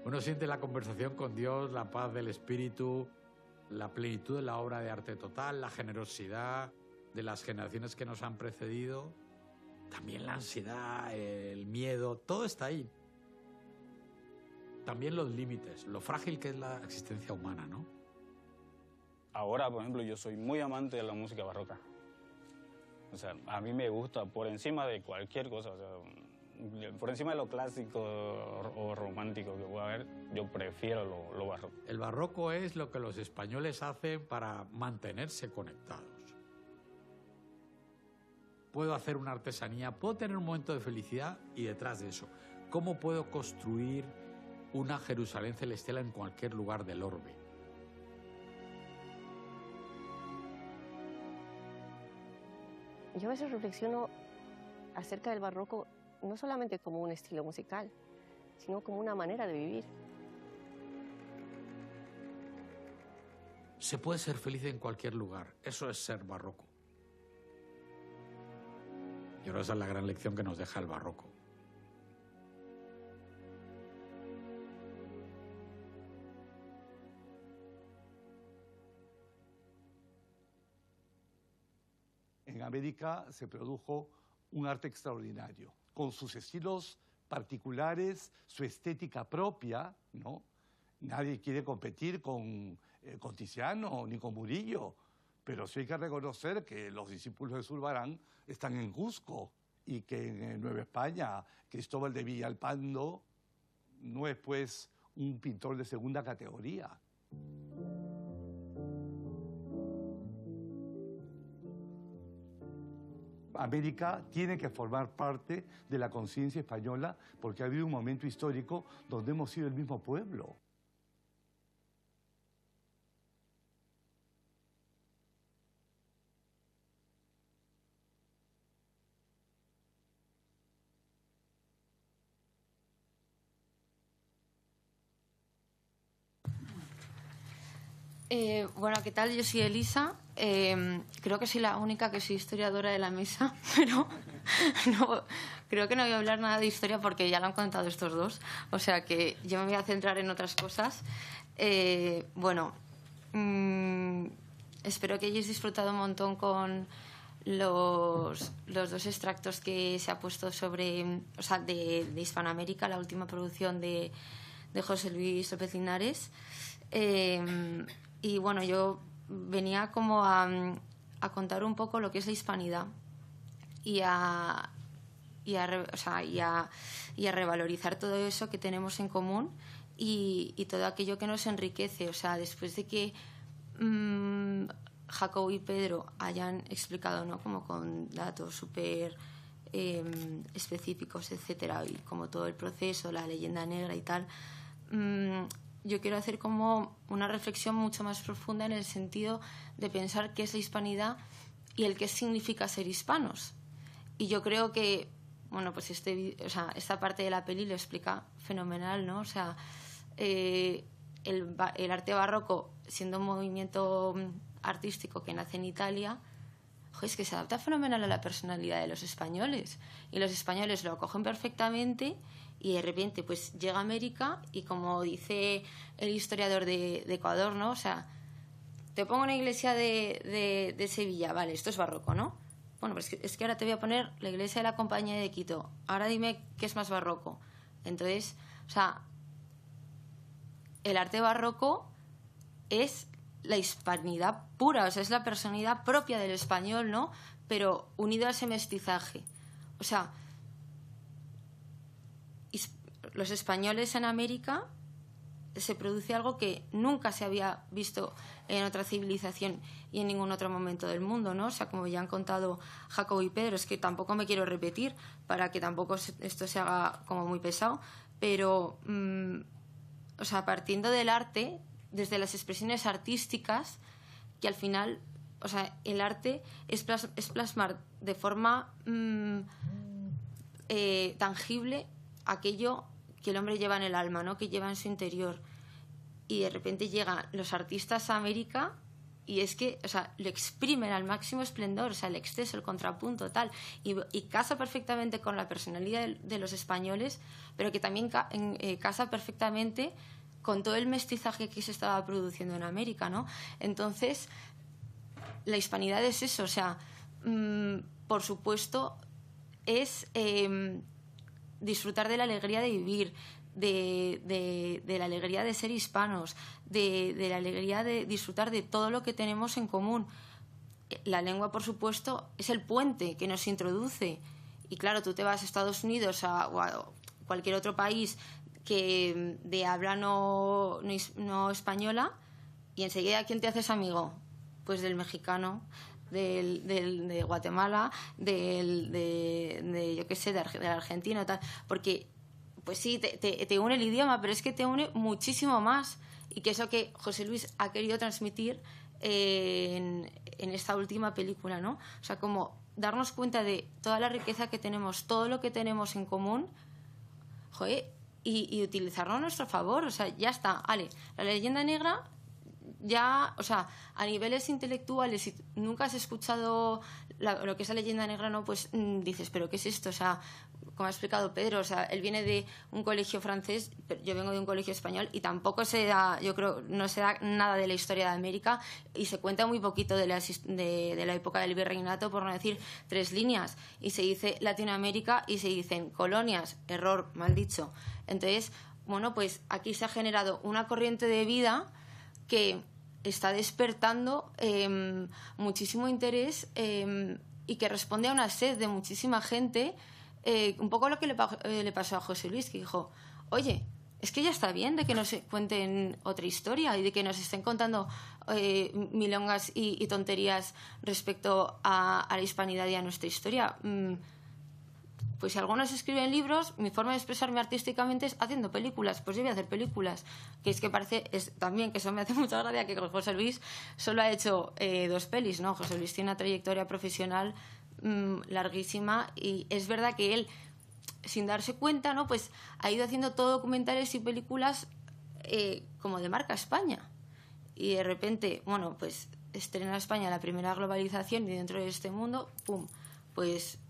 Uno siente la conversación con Dios, la paz del espíritu, la plenitud de la obra de arte total, la generosidad de las generaciones que nos han precedido, también la ansiedad, el miedo, todo está ahí. También los límites, lo frágil que es la existencia humana, ¿no? Ahora, por ejemplo, yo soy muy amante de la música barroca. O sea, a mí me gusta por encima de cualquier cosa, o sea, por encima de lo clásico o romántico que pueda haber, yo prefiero lo barroco. El barroco es lo que los españoles hacen para mantenerse conectados. Puedo hacer una artesanía, puedo tener un momento de felicidad y detrás de eso, ¿cómo puedo construir una Jerusalén celestial en cualquier lugar del orbe? Yo a veces reflexiono acerca del barroco no solamente como un estilo musical, sino como una manera de vivir. Se puede ser feliz en cualquier lugar, eso es ser barroco. Y ahora esa es la gran lección que nos deja el barroco. En América se produjo un arte extraordinario, con sus estilos particulares, su estética propia, ¿no? Nadie quiere competir con Tiziano ni con Murillo, pero sí hay que reconocer que los discípulos de Zurbarán están en Cusco y que en Nueva España Cristóbal de Villalpando no es pues un pintor de segunda categoría. América tiene que formar parte de la conciencia española porque ha habido un momento histórico donde hemos sido el mismo pueblo. Bueno, ¿qué tal? Yo soy Elisa. Creo que soy la única que soy historiadora de la mesa, pero no, creo que no voy a hablar nada de historia porque ya lo han contado estos dos. O sea que yo me voy a centrar en otras cosas. Bueno, espero que hayáis disfrutado un montón con los dos extractos que se ha puesto sobre, o sea, de Hispanoamérica, la última producción de José Luis López Linares. Y bueno, yo venía como a contar un poco lo que es la hispanidad y a revalorizar todo eso que tenemos en común y todo aquello que nos enriquece. O sea, después de que Jacobo y Pedro hayan explicado, ¿no?, como con datos súper específicos, etcétera, y como todo el proceso, la leyenda negra y tal, yo quiero hacer como una reflexión mucho más profunda en el sentido de pensar qué es la hispanidad y el qué significa ser hispanos. Y yo creo que, bueno, pues esta parte de la peli lo explica fenomenal, ¿no? O sea, el arte barroco, siendo un movimiento artístico que nace en Italia, es que se adapta fenomenal a la personalidad de los españoles. Y los españoles lo acogen perfectamente. Y de repente pues llega a América y, como dice el historiador de Ecuador, ¿no? O sea, te pongo una iglesia de Sevilla, vale, esto es barroco, ¿no? Bueno, pues es que ahora te voy a poner la iglesia de la Compañía de Quito. Ahora dime qué es más barroco. Entonces, o sea, el arte barroco es la hispanidad pura, o sea, es la personalidad propia del español, ¿no? Pero unido a ese mestizaje. O sea, los españoles en América se produce algo que nunca se había visto en otra civilización y en ningún otro momento del mundo, ¿no? O sea, como ya han contado Jacobo y Pedro, es que tampoco me quiero repetir para que tampoco esto se haga como muy pesado, pero, o sea, partiendo del arte, desde las expresiones artísticas, que al final, o sea, el arte es plasmar de forma tangible aquello que el hombre lleva en el alma, ¿no? Que lleva en su interior. Y de repente llegan los artistas a América y es que, o sea, lo exprimen al máximo esplendor, o sea, el exceso, el contrapunto, tal. Y casa perfectamente con la personalidad de los españoles, pero que también casa perfectamente con todo el mestizaje que se estaba produciendo en América, ¿no? Entonces, la hispanidad es eso, o sea, por supuesto, es disfrutar de la alegría de vivir, de la alegría de ser hispanos, de la alegría de disfrutar de todo lo que tenemos en común. La lengua, por supuesto, es el puente que nos introduce. Y claro, tú te vas a Estados Unidos o a cualquier otro país que de habla no española y enseguida, ¿quién te haces amigo? Pues del mexicano, de Guatemala, yo qué sé, del argentino, tal. Porque, pues sí, te une el idioma, pero es que te une muchísimo más. Y que eso que José Luis ha querido transmitir en esta última película, ¿no? O sea, como darnos cuenta de toda la riqueza que tenemos, todo lo que tenemos en común, joder, y utilizarlo a nuestro favor. O sea, ya está, vale, la leyenda negra ya, o sea, a niveles intelectuales, si nunca has escuchado lo que es la leyenda negra, ¿no? Pues dices, ¿pero qué es esto? O sea, como ha explicado Pedro, o sea, él viene de un colegio francés, pero yo vengo de un colegio español y tampoco se da, yo creo, no se da nada de la historia de América y se cuenta muy poquito de la época del virreinato, por no decir 3 líneas. Y se dice Latinoamérica y se dicen colonias, error, mal dicho. Entonces, bueno, pues aquí se ha generado una corriente de vida que está despertando muchísimo interés y que responde a una sed de muchísima gente, un poco lo que le pasó a José Luis, que dijo, oye, es que ya está bien de que nos cuenten otra historia y de que nos estén contando milongas y tonterías respecto a la hispanidad y a nuestra historia. Pues si algunos escriben libros, mi forma de expresarme artísticamente es haciendo películas. Pues yo voy a hacer películas. Que es que parece también que eso me hace mucha gracia que José Luis solo ha hecho 2 pelis, ¿no? José Luis tiene una trayectoria profesional larguísima y es verdad que él, sin darse cuenta, ¿no? Pues ha ido haciendo todo documentales y películas como de marca España. Y de repente, bueno, pues estrena España la primera globalización y dentro de este mundo, ¡pum!, pues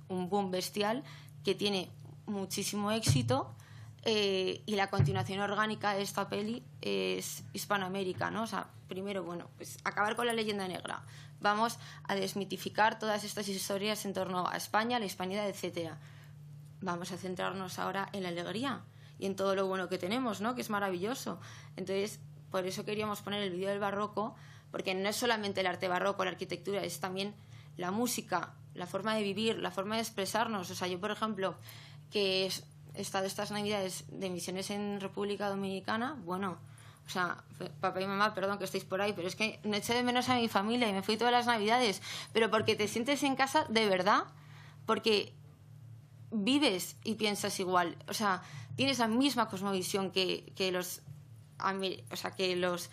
un boom bestial que tiene muchísimo éxito y la continuación orgánica de esta peli es Hispanoamérica, ¿no? O sea, primero, bueno, pues acabar con la leyenda negra. Vamos a desmitificar todas estas historias en torno a España, la hispanidad, etcétera. Vamos a centrarnos ahora en la alegría y en todo lo bueno que tenemos, ¿no? Que es maravilloso. Entonces, por eso queríamos poner el vídeo del barroco, porque no es solamente el arte barroco, la arquitectura, es también la música, la forma de vivir, la forma de expresarnos. O sea, yo, por ejemplo, que he estado estas navidades de misiones en República Dominicana, bueno, o sea, papá y mamá, perdón que estéis por ahí, pero es que no eché de menos a mi familia y me fui todas las navidades, pero porque te sientes en casa de verdad, porque vives y piensas igual, o sea, tienes la misma cosmovisión que los... O sea, que los...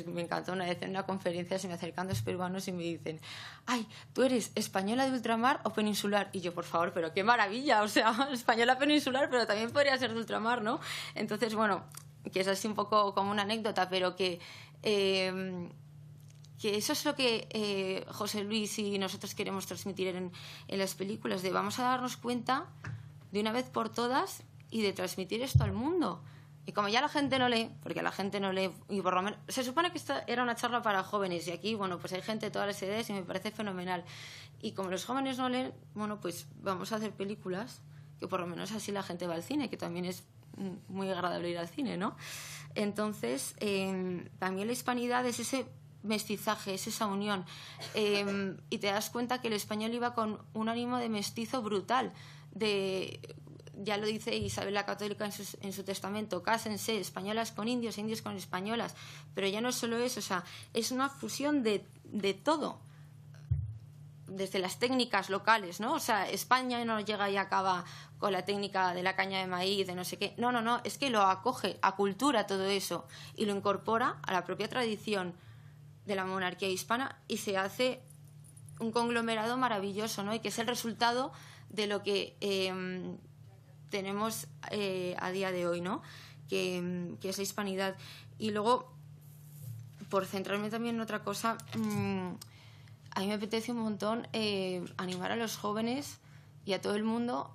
Me encantó una vez en una conferencia, se me acercan 2 peruanos y me dicen, ay, ¿tú eres española de ultramar o peninsular? Y yo, por favor, pero qué maravilla, o sea, española peninsular, pero también podría ser de ultramar, ¿no? Entonces, bueno, que es así un poco como una anécdota, pero que eso es lo que José Luis y nosotros queremos transmitir en las películas, de vamos a darnos cuenta de una vez por todas y de transmitir esto al mundo. Y como ya la gente no lee, porque la gente no lee, y por lo menos se supone que esta era una charla para jóvenes, y aquí, bueno, pues hay gente de todas las edades y me parece fenomenal. Y como los jóvenes no leen, bueno, pues vamos a hacer películas, que por lo menos así la gente va al cine, que también es muy agradable ir al cine, ¿no? Entonces, también la hispanidad es ese mestizaje, es esa unión. Y te das cuenta que el español iba con un ánimo de mestizo brutal, ya lo dice Isabel la Católica en su testamento, cásense, españolas con indios, indios con españolas, pero ya no es solo eso, o sea, es una fusión de todo, desde las técnicas locales, ¿no? O sea, España no llega y acaba con la técnica de la caña de maíz, de no sé qué, no, es que lo acoge, acultura todo eso y lo incorpora a la propia tradición de la monarquía hispana y se hace un conglomerado maravilloso, ¿no? Y que es el resultado de lo que tenemos a día de hoy, ¿no? Que es la hispanidad. Y luego, por centrarme también en otra cosa, a mí me apetece un montón animar a los jóvenes y a todo el mundo,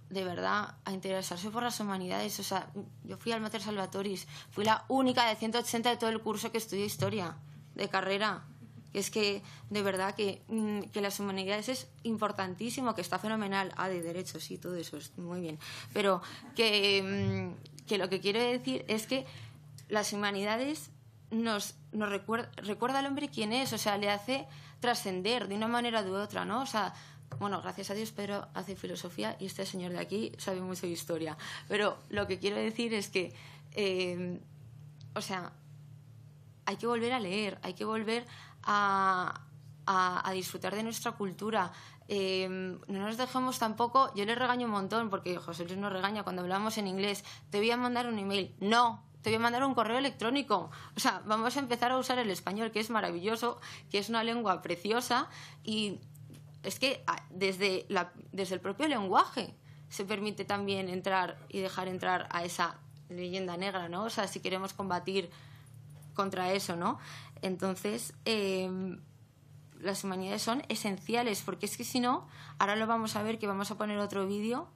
de verdad, a interesarse por las humanidades. O sea, yo fui al Mater Salvatoris, fui la única de 180 de todo el curso que estudió historia de carrera. Que es que, de verdad, que las humanidades es importantísimo, que está fenomenal. De derechos, sí, todo eso es muy bien. Pero que lo que quiero decir es que las humanidades nos recuerda al hombre quién es, o sea, le hace trascender de una manera u otra, ¿no? O sea, bueno, gracias a Dios Pedro hace filosofía y este señor de aquí sabe mucho de historia. Pero lo que quiero decir es que, o sea, hay que volver a leer, hay que volver a disfrutar de nuestra cultura. No nos dejemos tampoco, yo le regaño un montón porque José Luis nos regaña cuando hablamos en inglés, te voy a mandar un email, no, te voy a mandar un correo electrónico. O sea, vamos a empezar a usar el español, que es maravilloso, que es una lengua preciosa, y es que desde el propio lenguaje se permite también entrar y dejar entrar a esa leyenda negra, ¿no? O sea, si queremos combatir contra eso, ¿no? Entonces, las humanidades son esenciales, porque es que si no, ahora lo vamos a ver, que vamos a poner otro vídeo,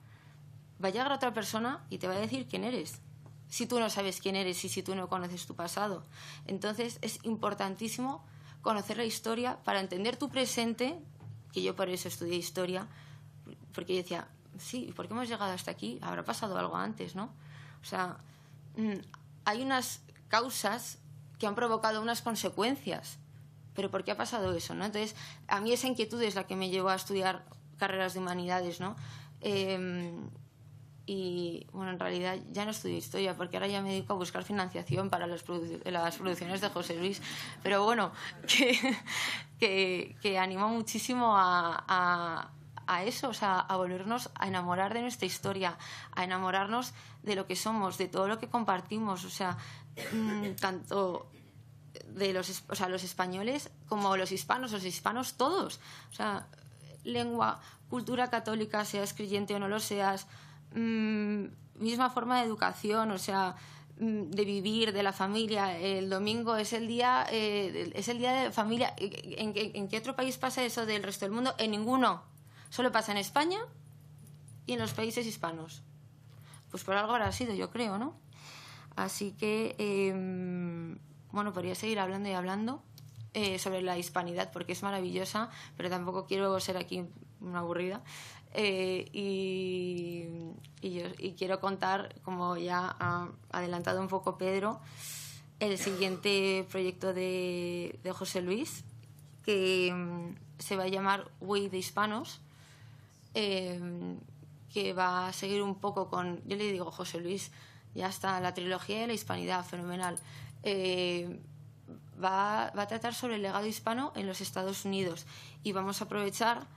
va a llegar otra persona y te va a decir quién eres, si tú no sabes quién eres y si tú no conoces tu pasado. Entonces, es importantísimo conocer la historia para entender tu presente, que yo por eso estudié historia, porque yo decía, sí, ¿por qué hemos llegado hasta aquí? Habrá pasado algo antes, ¿no? O sea, hay unas causas que han provocado unas consecuencias. ¿Pero por qué ha pasado eso, no? Entonces, a mí esa inquietud es la que me llevó a estudiar carreras de humanidades, ¿no? Y, bueno, en realidad ya no estudio historia porque ahora ya me dedico a buscar financiación para las producciones de José Luis. Pero, bueno, que animo muchísimo a eso, o sea, a volvernos a enamorar de nuestra historia, a enamorarnos de lo que somos, de todo lo que compartimos, o sea, tanto de los españoles como los hispanos todos, o sea, lengua, cultura católica, seas creyente o no lo seas, misma forma de educación, o sea, de vivir, de la familia. El domingo es el día de familia. ¿En qué otro país pasa eso del resto del mundo? En ninguno. Solo pasa en España y en los países hispanos. Pues por algo habrá sido, yo creo, ¿no? Así que, bueno, podría seguir hablando y hablando sobre la hispanidad porque es maravillosa, pero tampoco quiero ser aquí una aburrida. Y quiero contar, como ya ha adelantado un poco Pedro, el siguiente proyecto de José Luis, que se va a llamar We de Hispanos, que va a seguir un poco con, yo le digo, José Luis, ya está, la trilogía de la hispanidad, fenomenal. Va a tratar sobre el legado hispano en los Estados Unidos y vamos a aprovechar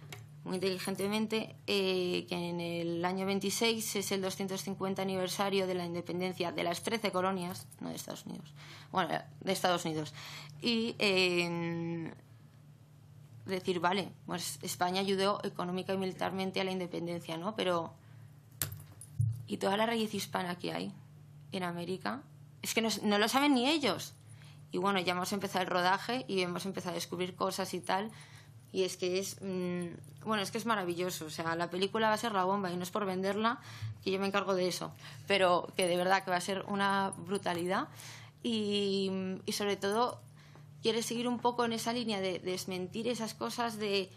muy inteligentemente que en el año 26 es el 250 aniversario de la independencia de las 13 colonias, no de Estados Unidos, bueno, de Estados Unidos, y decir, vale, pues España ayudó económica y militarmente a la independencia, ¿no? Pero ¿y toda la raíz hispana que hay en América? Es que no lo saben ni ellos. Y bueno, ya hemos empezado el rodaje y hemos empezado a descubrir cosas y tal. Y es que es maravilloso. O sea, la película va a ser la bomba y no es por venderla, que yo me encargo de eso. Pero que de verdad que va a ser una brutalidad. Y sobre todo quiere seguir un poco en esa línea de desmentir esas cosas de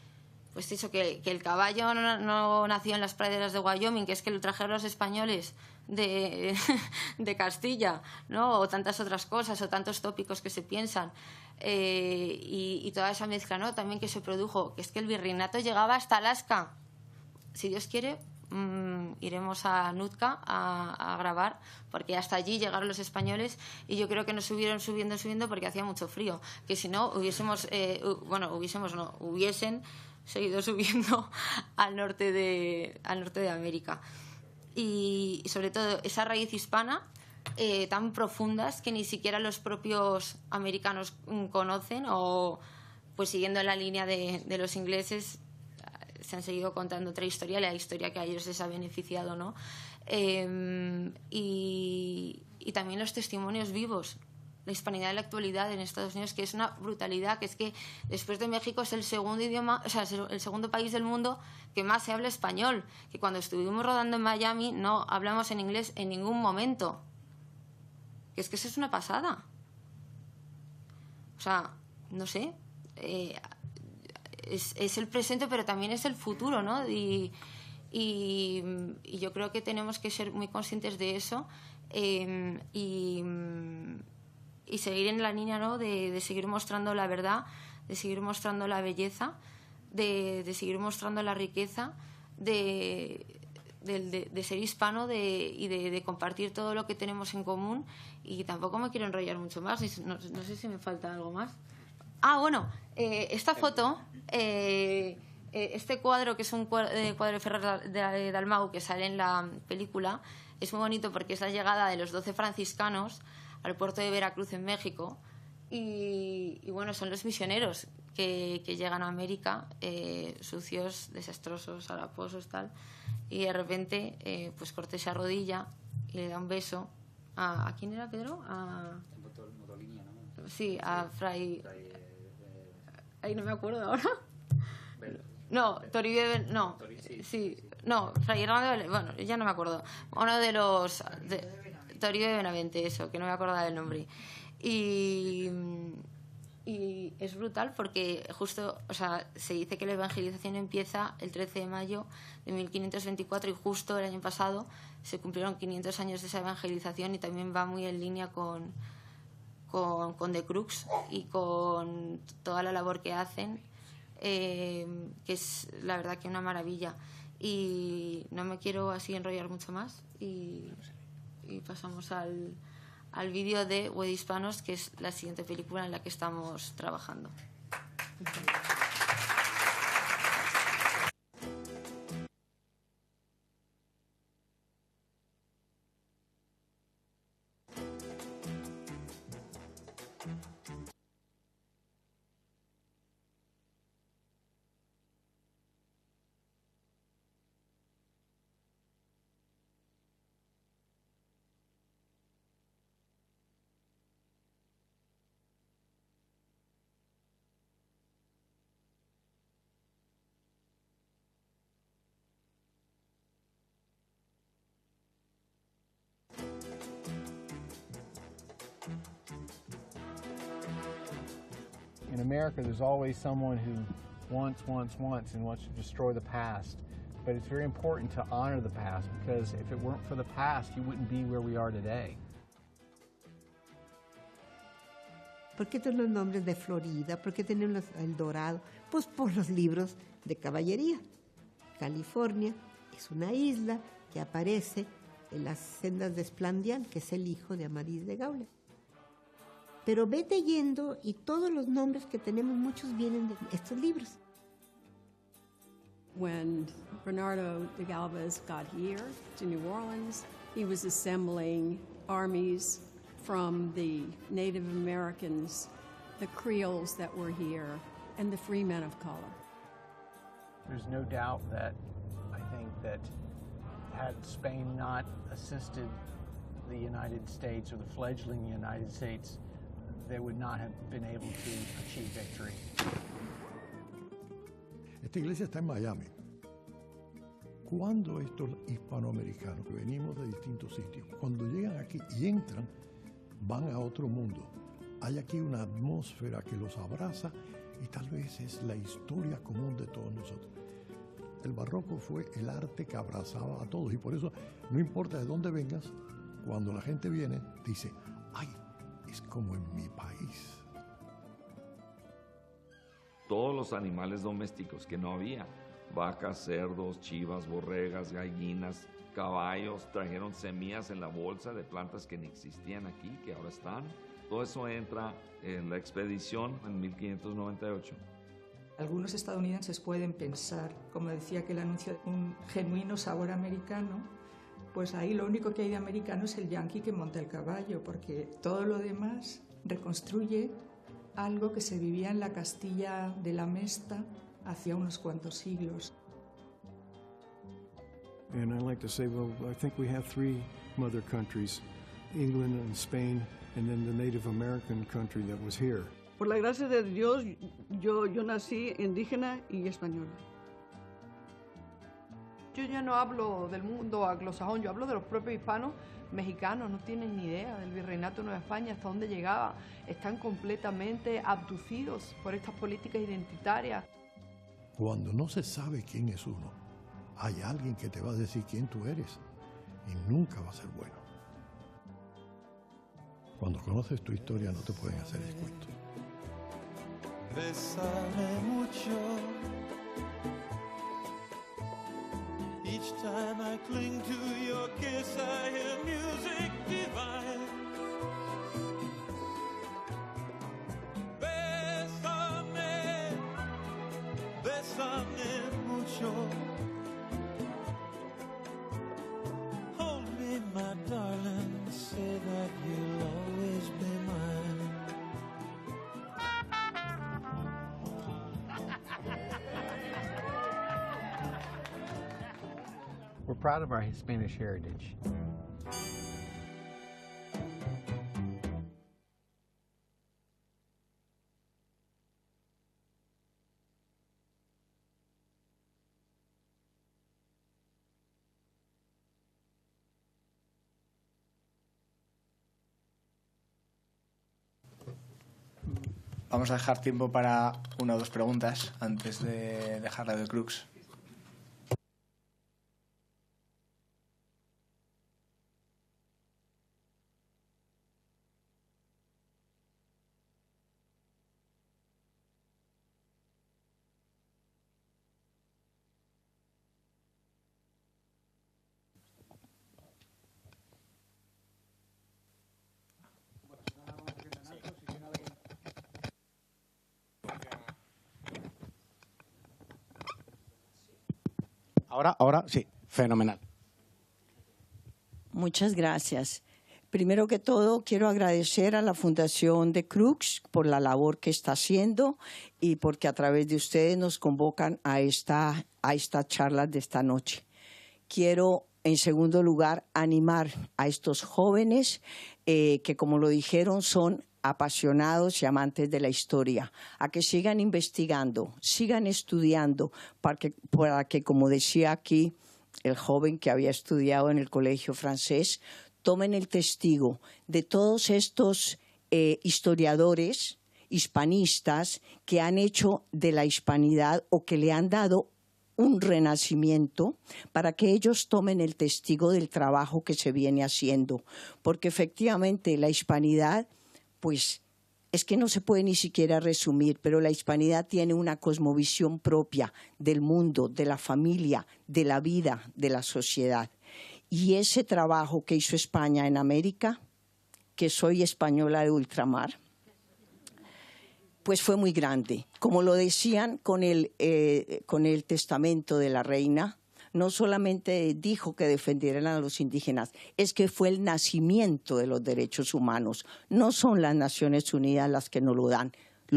pues eso, que el caballo no nació en las praderas de Wyoming, que es que lo trajeron los españoles de Castilla, ¿no? O tantas otras cosas, o tantos tópicos que se piensan. Y toda esa mezcla, ¿no? También que se produjo, que es que el virreinato llegaba hasta Alaska. Si Dios quiere, iremos a Nootka a grabar, porque hasta allí llegaron los españoles y yo creo que nos subieron subiendo porque hacía mucho frío, que si no hubiesen seguido subiendo al norte de América. Y sobre todo esa raíz hispana tan profundas que ni siquiera los propios americanos conocen, o pues siguiendo la línea de los ingleses se han seguido contando otra historia, la historia que a ellos les ha beneficiado, ¿no? Y también los testimonios vivos, la hispanidad de la actualidad en Estados Unidos, que es una brutalidad, que es que después de México es el segundo idioma, o sea, el segundo país del mundo que más se habla español, que cuando estuvimos rodando en Miami no hablamos en inglés en ningún momento, que es que eso es una pasada. O sea, no sé, es el presente, pero también es el futuro, ¿no? Y yo creo que tenemos que ser muy conscientes de eso, y seguir en la línea, ¿no? de seguir mostrando la verdad, de seguir mostrando la belleza, de seguir mostrando la riqueza de ser hispano y de compartir todo lo que tenemos en común. Y tampoco me quiero enrollar mucho más, no sé si me falta algo más. Bueno, esta foto, este cuadro, que es un cuadro de Ferrer de Dalmau, que sale en la película, es muy bonito porque es la llegada de los 12 franciscanos al puerto de Veracruz en México, y bueno, son los misioneros que llegan a América, sucios, desastrosos, haraposos, tal, y de repente pues Cortés se arrodilla y le da un beso ¿a quién era, Pedro? Sí, a Fray... Ay, no me acuerdo ahora. No, Toribio... No, sí, no, Fray Hernando... Bueno, ya no me acuerdo. Uno de los... Toribio de Benavente, eso, que no me acordaba del nombre. Y es brutal porque justo, o sea, se dice que la evangelización empieza el 13 de mayo de 1524, y justo el año pasado se cumplieron 500 años de esa evangelización, y también va muy en línea con The Crux y con toda la labor que hacen, que es la verdad que una maravilla. Y no me quiero así enrollar mucho más, y pasamos al vídeo de Huehispanos, que es la siguiente película en la que estamos trabajando. In America, there's always someone who wants and wants to destroy the past. But it's very important to honor the past, because if it weren't for the past, you wouldn't be where we are today. ¿Por qué tenemos los nombres de Florida? ¿Por qué tenemos el Dorado? Pues por los libros de caballería. California es una isla que aparece en las sendas de Esplandián, que es el hijo de Amadís de Gaula. Pero vete yendo y todos los nombres que tenemos, muchos vienen de estos libros. When Bernardo de Galvez got here to New Orleans, he was assembling armies from the Native Americans, the Creoles that were here, and the free men of color. There's no doubt that I think that had Spain not assisted the United States, or the fledgling United States, they would not have been able to achieve victory. Esta iglesia está en Miami. Cuando estos hispanoamericanos que venimos de distintos sitios, cuando llegan aquí y entran, van a otro mundo. Hay aquí una atmósfera que los abraza y tal vez es la historia común de todos nosotros. El barroco fue el arte que abrazaba a todos y por eso no importa de dónde vengas, cuando la gente viene dice, ¡ay, es como en mi país! Todos los animales domésticos que no había, vacas, cerdos, chivas, borregas, gallinas, caballos, trajeron semillas en la bolsa de plantas que ni existían aquí, que ahora están. Todo eso entra en la expedición en 1598. Algunos estadounidenses pueden pensar, como decía que el anuncio, un genuino sabor americano, pues ahí lo único que hay de americano es el yanqui que monta el caballo, porque todo lo demás reconstruye algo que se vivía en la Castilla de la Mesta hacía unos cuantos siglos. And I like to say, well, I think we have three mother countries, England and Spain, and then the Native American country that was here. Por la gracia de Dios, yo nací indígena y española. Yo ya no hablo del mundo anglosajón, yo hablo de los propios hispanos mexicanos, no tienen ni idea del virreinato de Nueva España, hasta dónde llegaba. Están completamente abducidos por estas políticas identitarias. Cuando no se sabe quién es uno, hay alguien que te va a decir quién tú eres y nunca va a ser bueno. Cuando conoces tu historia no te pueden hacer descuentos. Bésame mucho. Each time I cling to your kiss, I hear music divine. Bésame, bésame mucho. Hold me, my darling, say that you'll always be mine. We're proud of our Spanish heritage. Vamos a dejar tiempo para una o dos preguntas antes de dejar Radio Crux. Ahora sí, fenomenal. Muchas gracias. Primero que todo, quiero agradecer a la Fundación de Crux por la labor que está haciendo y porque a través de ustedes nos convocan a esta charla de esta noche. Quiero, en segundo lugar, animar a estos jóvenes que, como lo dijeron, son apasionados y amantes de la historia, a que sigan investigando, sigan estudiando, para que, como decía aquí el joven que había estudiado en el colegio francés, tomen el testigo de todos estos historiadores hispanistas que han hecho de la hispanidad o que le han dado un renacimiento, para que ellos tomen el testigo del trabajo que se viene haciendo, porque efectivamente la hispanidad, pues es que no se puede ni siquiera resumir, pero la hispanidad tiene una cosmovisión propia del mundo, de la familia, de la vida, de la sociedad. Y ese trabajo que hizo España en América, que soy española de ultramar, pues fue muy grande. Como lo decían con el testamento de la reina, no solamente dijo que defendieran a los indígenas, es que fue el nacimiento de los derechos humanos. No son las Naciones Unidas las que nos lo dan.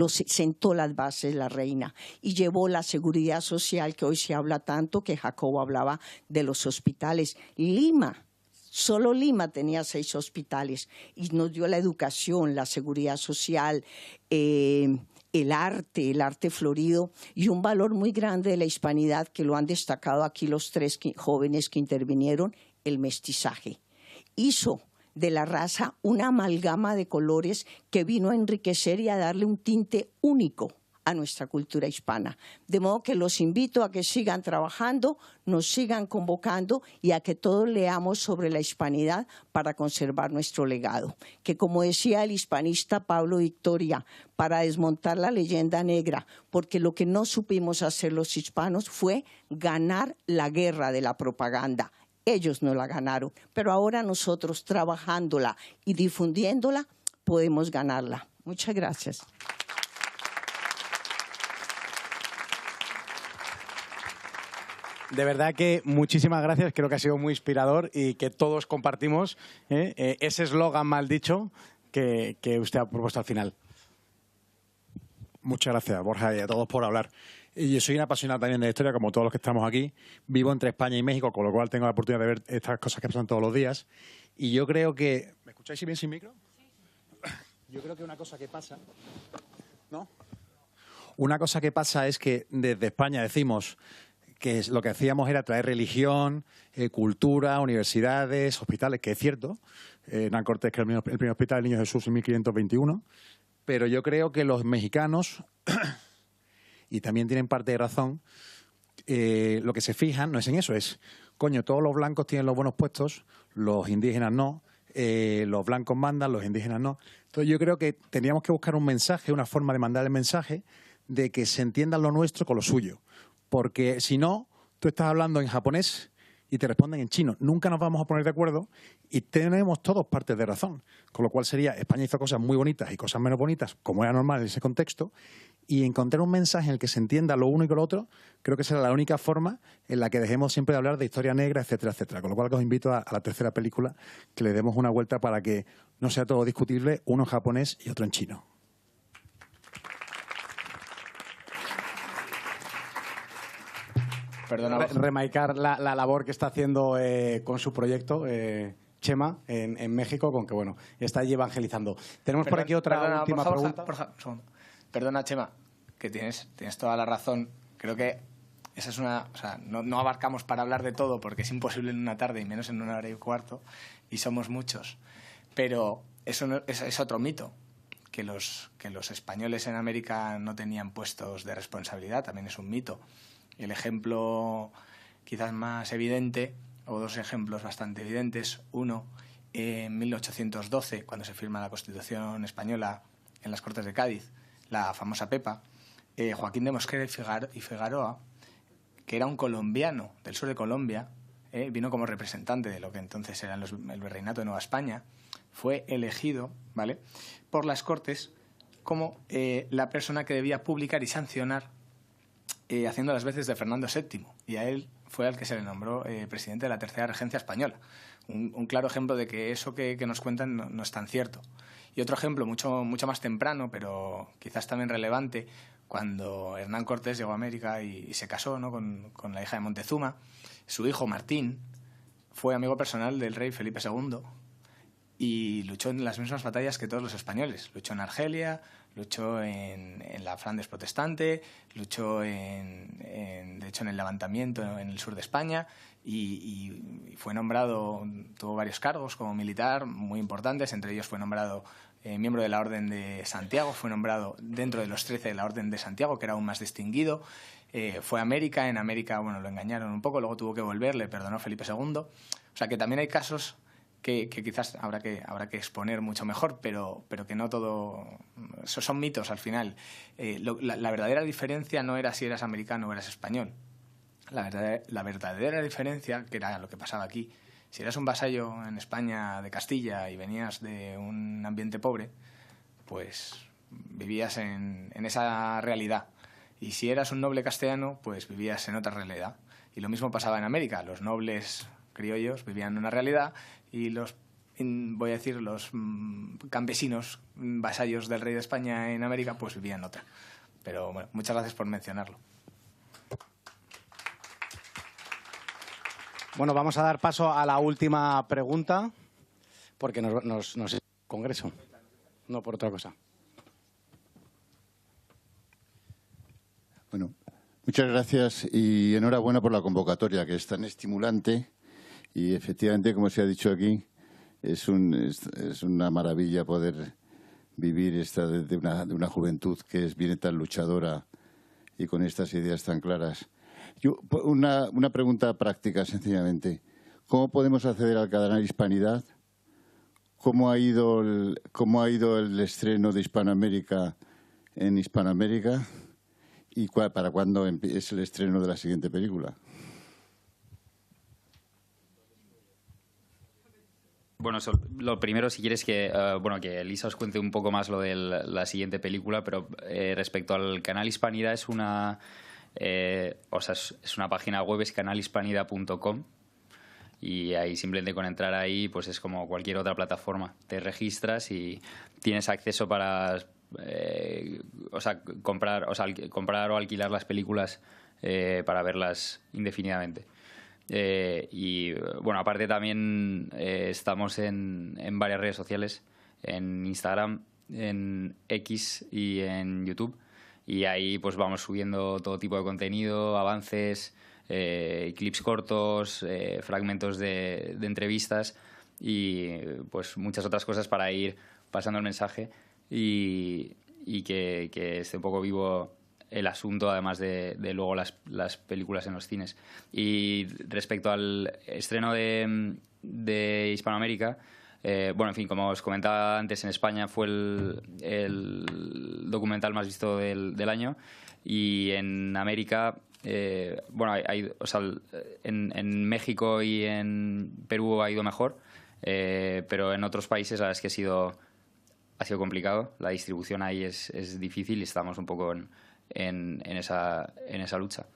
Sentó las bases la reina y llevó la seguridad social, que hoy se habla tanto, que Jacobo hablaba de los hospitales. Lima, solo Lima tenía 6 hospitales y nos dio la educación, la seguridad social, el arte florido y un valor muy grande de la hispanidad, que lo han destacado aquí los 3 jóvenes que intervinieron, el mestizaje. Hizo de la raza una amalgama de colores que vino a enriquecer y a darle un tinte único a nuestra cultura hispana. De modo que los invito a que sigan trabajando, nos sigan convocando y a que todos leamos sobre la hispanidad para conservar nuestro legado. Que, como decía el hispanista Pablo Victoria, para desmontar la leyenda negra, porque lo que no supimos hacer los hispanos fue ganar la guerra de la propaganda. Ellos no la ganaron, pero ahora nosotros, trabajándola y difundiéndola, podemos ganarla. Muchas gracias. De verdad que muchísimas gracias, creo que ha sido muy inspirador y que todos compartimos ese eslogan mal dicho que usted ha propuesto al final. Muchas gracias, Borja, y a todos por hablar. Y yo soy un apasionado también de la historia, como todos los que estamos aquí. Vivo entre España y México, con lo cual tengo la oportunidad de ver estas cosas que pasan todos los días. Y yo creo que... ¿Me escucháis bien sin micro? Yo creo que una cosa que pasa... ¿No? Una cosa que pasa es que desde España decimos que lo que hacíamos era traer religión, cultura, universidades, hospitales, que es cierto. Hernán Cortés, que es el primer hospital del Niño Jesús en 1521. Pero yo creo que los mexicanos, y también tienen parte de razón, lo que se fijan no es en eso, es, coño, todos los blancos tienen los buenos puestos, los indígenas no, los blancos mandan, los indígenas no. Entonces yo creo que tendríamos que buscar un mensaje, una forma de mandar el mensaje de que se entienda lo nuestro con lo suyo. Porque si no, tú estás hablando en japonés y te responden en chino. Nunca nos vamos a poner de acuerdo y tenemos todos partes de razón. Con lo cual sería, España hizo cosas muy bonitas y cosas menos bonitas, como era normal en ese contexto, y encontrar un mensaje en el que se entienda lo uno y lo otro, creo que será la única forma en la que dejemos siempre de hablar de historia negra, etcétera, etcétera. Con lo cual os invito a la tercera película, que le demos una vuelta para que no sea todo discutible, uno en japonés y otro en chino. Perdona, remaicar la labor que está haciendo con su proyecto, Chema, en México, con que, bueno, está allí evangelizando. Tenemos por aquí otra última pregunta. Perdona, Chema, que tienes toda la razón. Creo que esa es una... O sea, no abarcamos para hablar de todo porque es imposible en una tarde y menos en una hora y cuarto, y somos muchos. Pero eso es otro mito, que los españoles en América no tenían puestos de responsabilidad, también es un mito. El ejemplo quizás más evidente, o dos ejemplos bastante evidentes. Uno, en 1812, cuando se firma la Constitución española en las Cortes de Cádiz, la famosa Pepa, Joaquín de Mosquera y Figueroa, que era un colombiano del sur de Colombia, vino como representante de lo que entonces era el Virreinato de Nueva España, fue elegido, ¿vale?, por las Cortes como la persona que debía publicar y sancionar haciendo las veces de Fernando VII, y a él fue al que se le nombró presidente de la Tercera Regencia Española. Un claro ejemplo de que eso que nos cuentan no es tan cierto. Y otro ejemplo mucho más temprano, pero quizás también relevante, cuando Hernán Cortés llegó a América y se casó, ¿no?, con la hija de Montezuma. Su hijo Martín fue amigo personal del rey Felipe II y luchó en las mismas batallas que todos los españoles. Luchó en Argelia, luchó en la Flandes protestante, luchó de hecho en el levantamiento en el sur de España y fue nombrado, tuvo varios cargos como militar muy importantes, entre ellos fue nombrado miembro de la Orden de Santiago, fue nombrado dentro de los 13 de la Orden de Santiago, que era aún más distinguido. Fue a América, en América, bueno, lo engañaron un poco, luego tuvo que volver, le perdonó Felipe II. O sea que también hay casos que quizás habrá que exponer mucho mejor, pero que no todo... Esos son mitos al final. La verdadera diferencia no era si eras americano o eras español. La verdadera diferencia, que era lo que pasaba aquí, si eras un vasallo en España de Castilla y venías de un ambiente pobre, pues vivías en esa realidad. Y si eras un noble castellano, pues vivías en otra realidad. Y lo mismo pasaba en América. Los nobles criollos vivían en una realidad y los campesinos, vasallos del rey de España en América, pues vivían en otra. Pero bueno, muchas gracias por mencionarlo. Bueno, vamos a dar paso a la última pregunta, porque nos es congreso, no por otra cosa. Bueno, muchas gracias y enhorabuena por la convocatoria, que es tan estimulante y efectivamente, como se ha dicho aquí, es una maravilla poder vivir esta de una juventud que viene tan luchadora y con estas ideas tan claras. Una pregunta práctica, sencillamente. ¿Cómo podemos acceder al canal Hispanidad? ¿Cómo ha ido el estreno de Hispanoamérica en Hispanoamérica? ¿Y para cuándo es el estreno de la siguiente película? Bueno, lo primero, si quieres que Elisa os cuente un poco más lo de la siguiente película, pero respecto al canal Hispanidad es una página web, es canalhispanidad.com, y ahí simplemente con entrar ahí pues es como cualquier otra plataforma. Te registras y tienes acceso para comprar o alquilar las películas para verlas indefinidamente. Y bueno, aparte también estamos en varias redes sociales, en Instagram, en X y en YouTube, y ahí pues vamos subiendo todo tipo de contenido, avances, clips cortos, fragmentos de entrevistas y pues muchas otras cosas para ir pasando el mensaje y que esté un poco vivo el asunto, además de luego las películas en los cines. Y respecto al estreno de Hispanoamérica, en fin, como os comentaba antes, en España fue el documental más visto del año, y en América, en México y en Perú ha ido mejor, pero en otros países la verdad es que ha sido complicado. La distribución ahí es difícil y estamos un poco en esa lucha,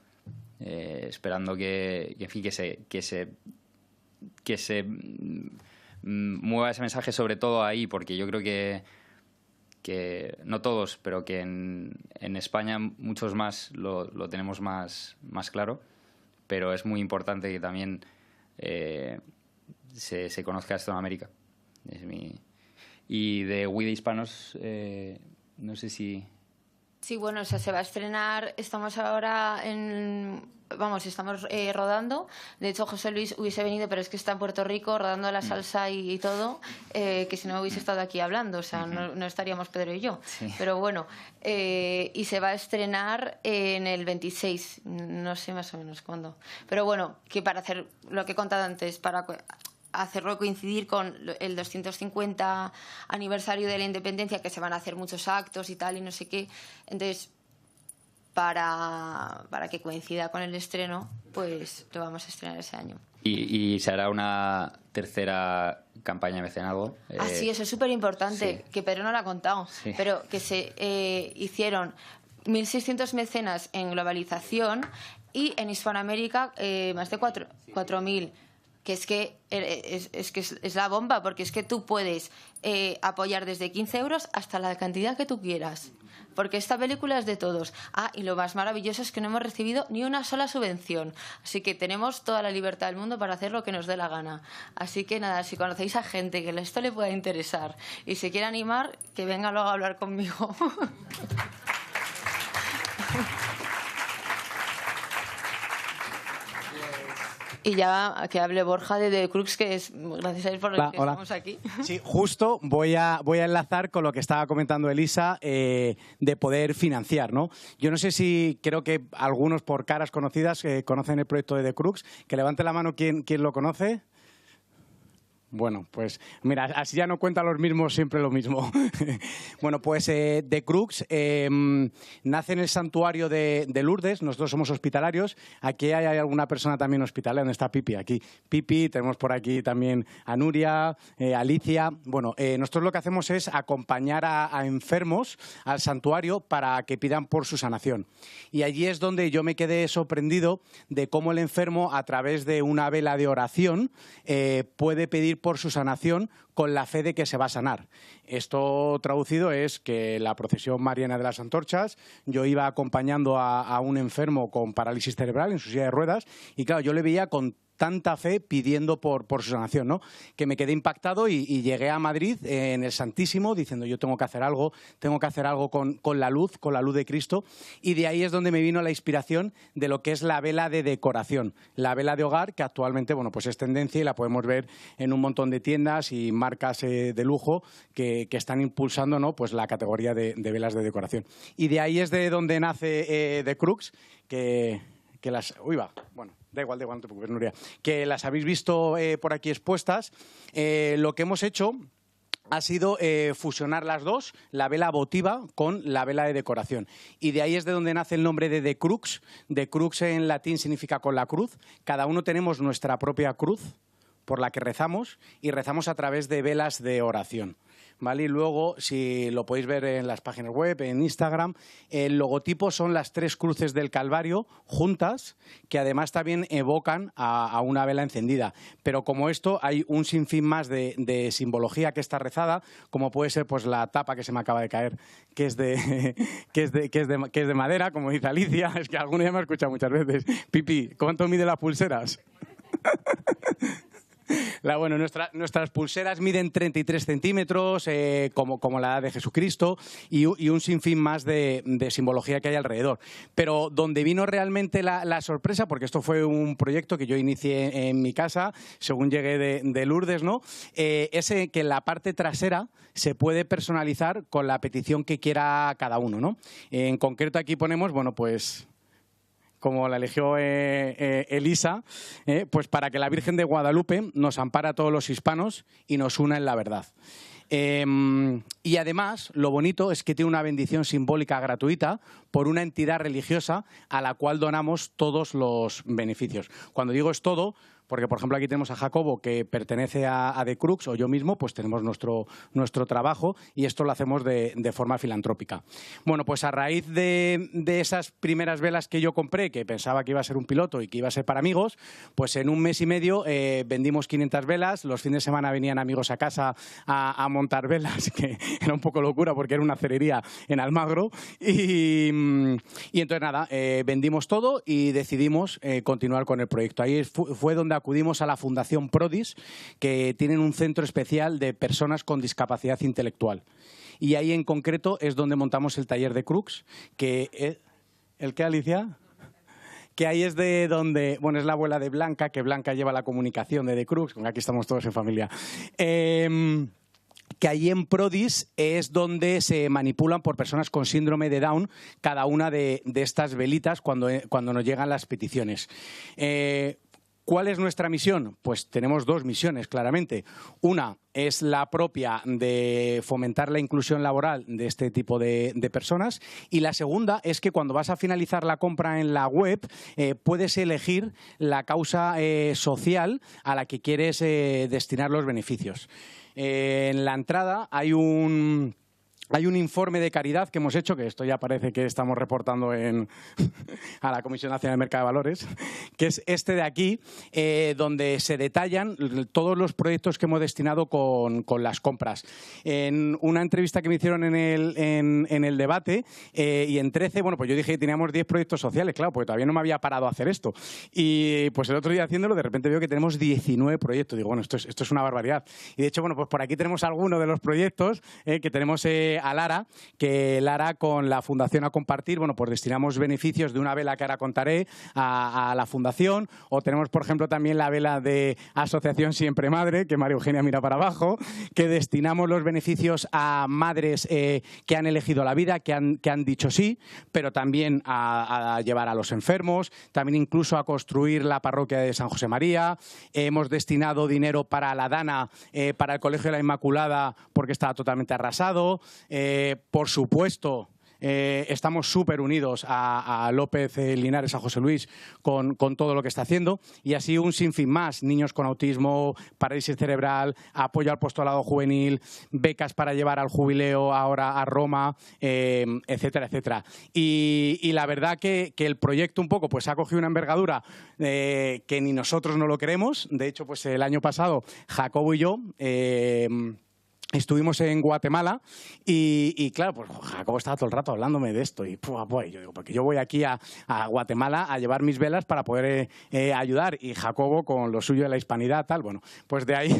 esperando que se mueva ese mensaje, sobre todo ahí, porque yo creo que no todos, pero que en España muchos más lo tenemos más claro, pero es muy importante que también se conozca esto en América. Y de We de Hispanos, no sé si... Sí, bueno, o sea, se va a estrenar, estamos ahora estamos rodando. De hecho, José Luis hubiese venido, pero es que está en Puerto Rico rodando la salsa y todo, que si no hubiese estado aquí hablando, o sea, no estaríamos Pedro y yo. Sí. Pero bueno, y se va a estrenar en el 26, no sé más o menos cuándo. Pero bueno, que para hacer lo que he contado antes, para hacerlo coincidir con el 250 aniversario de la independencia, que se van a hacer muchos actos y tal y no sé qué. Entonces, para que coincida con el estreno, pues lo vamos a estrenar ese año. Y se hará una tercera campaña de mecenazgo. Sí, eso es súper importante, sí. Que Pedro no lo ha contado, sí. Pero que se hicieron 1.600 mecenas en globalización y en Hispanoamérica más de 4.000. Que es la bomba, porque es que tú puedes apoyar desde 15 euros hasta la cantidad que tú quieras, porque esta película es de todos. Y lo más maravilloso es que no hemos recibido ni una sola subvención, así que tenemos toda la libertad del mundo para hacer lo que nos dé la gana. Así que nada, si conocéis a gente que esto le pueda interesar y se quiere animar, que venga luego a hablar conmigo. Y ya que hable Borja de The Crux, que es gracias a él por el que estamos aquí. Sí, justo voy a enlazar con lo que estaba comentando Elisa, de poder financiar, ¿no? Yo no sé si, creo que algunos por caras conocidas conocen el proyecto de The Crux. Que levante la mano quien lo conoce. Bueno, pues mira, así ya no cuentan los mismos siempre lo mismo. Bueno, pues The Crux nace en el santuario de Lourdes. Nosotros somos hospitalarios. Aquí hay alguna persona también hospitalaria. ¿Dónde está Pipi? Aquí Pipi, tenemos por aquí también a Nuria, Alicia. Bueno, nosotros lo que hacemos es acompañar a enfermos al santuario para que pidan por su sanación. Y allí es donde yo me quedé sorprendido de cómo el enfermo, a través de una vela de oración, puede pedir por su sanación con la fe de que se va a sanar. Esto traducido es que la procesión mariana de las antorchas, yo iba acompañando a un enfermo con parálisis cerebral en su silla de ruedas y claro, yo le veía con tanta fe pidiendo por su sanación, ¿no? Que me quedé impactado y llegué a Madrid en el Santísimo diciendo yo tengo que hacer algo con la luz de Cristo, y de ahí es donde me vino la inspiración de lo que es la vela de decoración, la vela de hogar, que actualmente, bueno, pues es tendencia y la podemos ver en un montón de tiendas y marcas de lujo que están impulsando, ¿no?, pues la categoría de velas de decoración. Y de ahí es de donde nace The Crux, que las... Uy, va, bueno. Da igual, no te preocupes, Nuria. Que las habéis visto por aquí expuestas. Lo que hemos hecho ha sido fusionar las dos, la vela votiva con la vela de decoración. Y de ahí es de donde nace el nombre de The Crux. The Crux en latín significa con la cruz. Cada uno tenemos nuestra propia cruz por la que rezamos y rezamos a través de velas de oración. ¿Vale? Y luego, si lo podéis ver en las páginas web, en Instagram, el logotipo son las 3 cruces del Calvario juntas, que además también evocan a una vela encendida. Pero como esto, hay un sinfín más de simbología que está rezada, como puede ser pues la tapa que se me acaba de caer, que es de madera, como dice Alicia. Es que alguno ya me ha escuchado muchas veces. Pipi, ¿cuánto mide las pulseras? Bueno, nuestras pulseras miden 33 centímetros, como la edad de Jesucristo, y un sinfín más de simbología que hay alrededor. Pero donde vino realmente la sorpresa, porque esto fue un proyecto que yo inicié en mi casa, según llegué de Lourdes, ¿no?, es que en la parte trasera se puede personalizar con la petición que quiera cada uno, ¿no? En concreto aquí ponemos, bueno, pues... como la eligió Elisa, pues para que la Virgen de Guadalupe nos ampara a todos los hispanos y nos una en la verdad. Y además, lo bonito es que tiene una bendición simbólica gratuita por una entidad religiosa a la cual donamos todos los beneficios. Cuando digo es todo, porque por ejemplo aquí tenemos a Jacobo, que pertenece a The Crux, o yo mismo, pues tenemos nuestro trabajo, y esto lo hacemos de forma filantrópica. Bueno, pues a raíz de esas primeras velas que yo compré, que pensaba que iba a ser un piloto y que iba a ser para amigos, pues en un mes y medio vendimos 500 velas. Los fines de semana venían amigos a casa a montar velas, que era un poco locura porque era una cerería en Almagro, y entonces nada, vendimos todo y decidimos continuar con el proyecto. Ahí fue donde acudimos a la Fundación Prodis, que tienen un centro especial de personas con discapacidad intelectual. Y ahí en concreto es donde montamos el taller de Crux, que... ¿El qué, Alicia? Que ahí es de donde... Bueno, es la abuela de Blanca, que Blanca lleva la comunicación de The Crux, porque aquí estamos todos en familia. Que allí en Prodis es donde se manipulan por personas con síndrome de Down cada una de estas velitas cuando nos llegan las peticiones. ¿Cuál es nuestra misión? Pues tenemos 2 misiones, claramente. Una es la propia de fomentar la inclusión laboral de este tipo de personas, y la segunda es que cuando vas a finalizar la compra en la web puedes elegir la causa social a la que quieres destinar los beneficios. En la entrada hay un informe de caridad que hemos hecho, que esto ya parece que estamos reportando a la Comisión Nacional del Mercado de Valores, que es este de aquí, donde se detallan todos los proyectos que hemos destinado con las compras. En una entrevista que me hicieron en el debate, y en 13, bueno, pues yo dije que teníamos 10 proyectos sociales, claro, porque todavía no me había parado a hacer esto. Y pues el otro día haciéndolo, de repente veo que tenemos 19 proyectos. Digo, bueno, esto es una barbaridad. Y de hecho, bueno, pues por aquí tenemos algunos de los proyectos que tenemos a Lara, que Lara con la Fundación A Compartir, bueno, pues destinamos beneficios de una vela que ahora contaré a la Fundación, o tenemos, por ejemplo, también la vela de Asociación Siempre Madre, que María Eugenia mira para abajo, que destinamos los beneficios a madres que han elegido la vida, que han dicho sí, pero también a llevar a los enfermos, también incluso a construir la parroquia de San José María. Hemos destinado dinero para la Dana, para el Colegio de la Inmaculada, porque estaba totalmente arrasado. Por supuesto, estamos súper unidos a López Linares, a José Luis, con todo lo que está haciendo, y así un sinfín más: niños con autismo, parálisis cerebral, apoyo al apostolado juvenil, becas para llevar al jubileo ahora a Roma, etcétera, etcétera. Y la verdad que el proyecto un poco pues ha cogido una envergadura que ni nosotros no lo queremos. De hecho, pues el año pasado Jacobo y yo estuvimos en Guatemala y claro, pues Jacobo estaba todo el rato hablándome de esto y yo digo, porque yo voy aquí a Guatemala a llevar mis velas para poder ayudar, y Jacobo con lo suyo de la hispanidad, tal, bueno, pues de ahí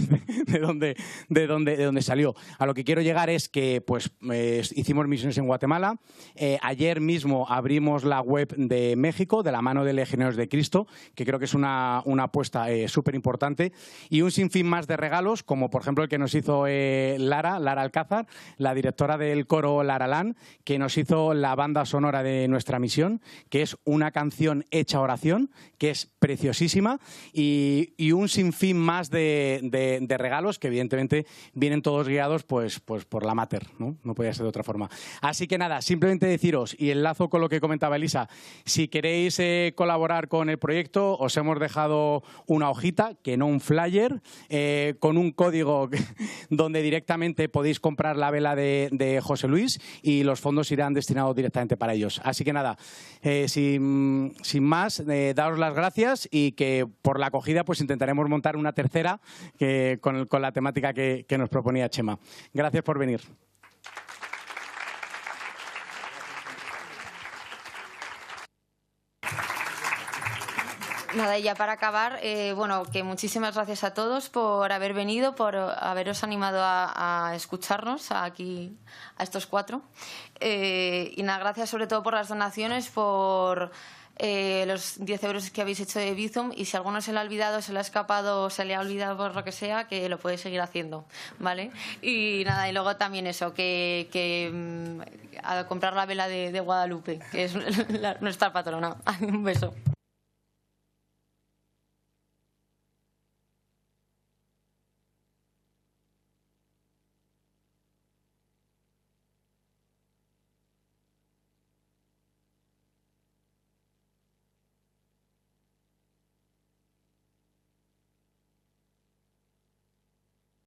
de donde salió. A lo que quiero llegar es que pues hicimos misiones en Guatemala. Ayer mismo abrimos la web de México de la mano de Legionarios de Cristo, que creo que es una apuesta súper importante, y un sinfín más de regalos, como por ejemplo el que nos hizo Lara Alcázar, la directora del coro Laralán, que nos hizo la banda sonora de nuestra misión, que es una canción hecha oración, que es preciosísima, y un sinfín más de regalos que evidentemente vienen todos guiados pues por la Mater, no podía ser de otra forma. Así que nada, simplemente deciros, y enlazo con lo que comentaba Elisa, si queréis colaborar con el proyecto, os hemos dejado una hojita, que no un flyer, con un código donde directamente podéis comprar la vela de José Luis, y los fondos irán destinados directamente para ellos. Así que nada, sin más, daros las gracias, y que por la acogida pues intentaremos montar una tercera con la temática que nos proponía Chema. Gracias por venir. Nada, y ya para acabar, bueno, que muchísimas gracias a todos por haber venido, por haberos animado a escucharnos aquí, a estos cuatro. Y nada, gracias sobre todo por las donaciones, por los 10 euros que habéis hecho de Bizum, y si a alguno se le ha olvidado, se le ha escapado, se le ha olvidado por lo que sea, que lo puede seguir haciendo, ¿vale? Y nada, y luego también eso, a comprar la vela de Guadalupe, que es nuestra patrona. Un beso.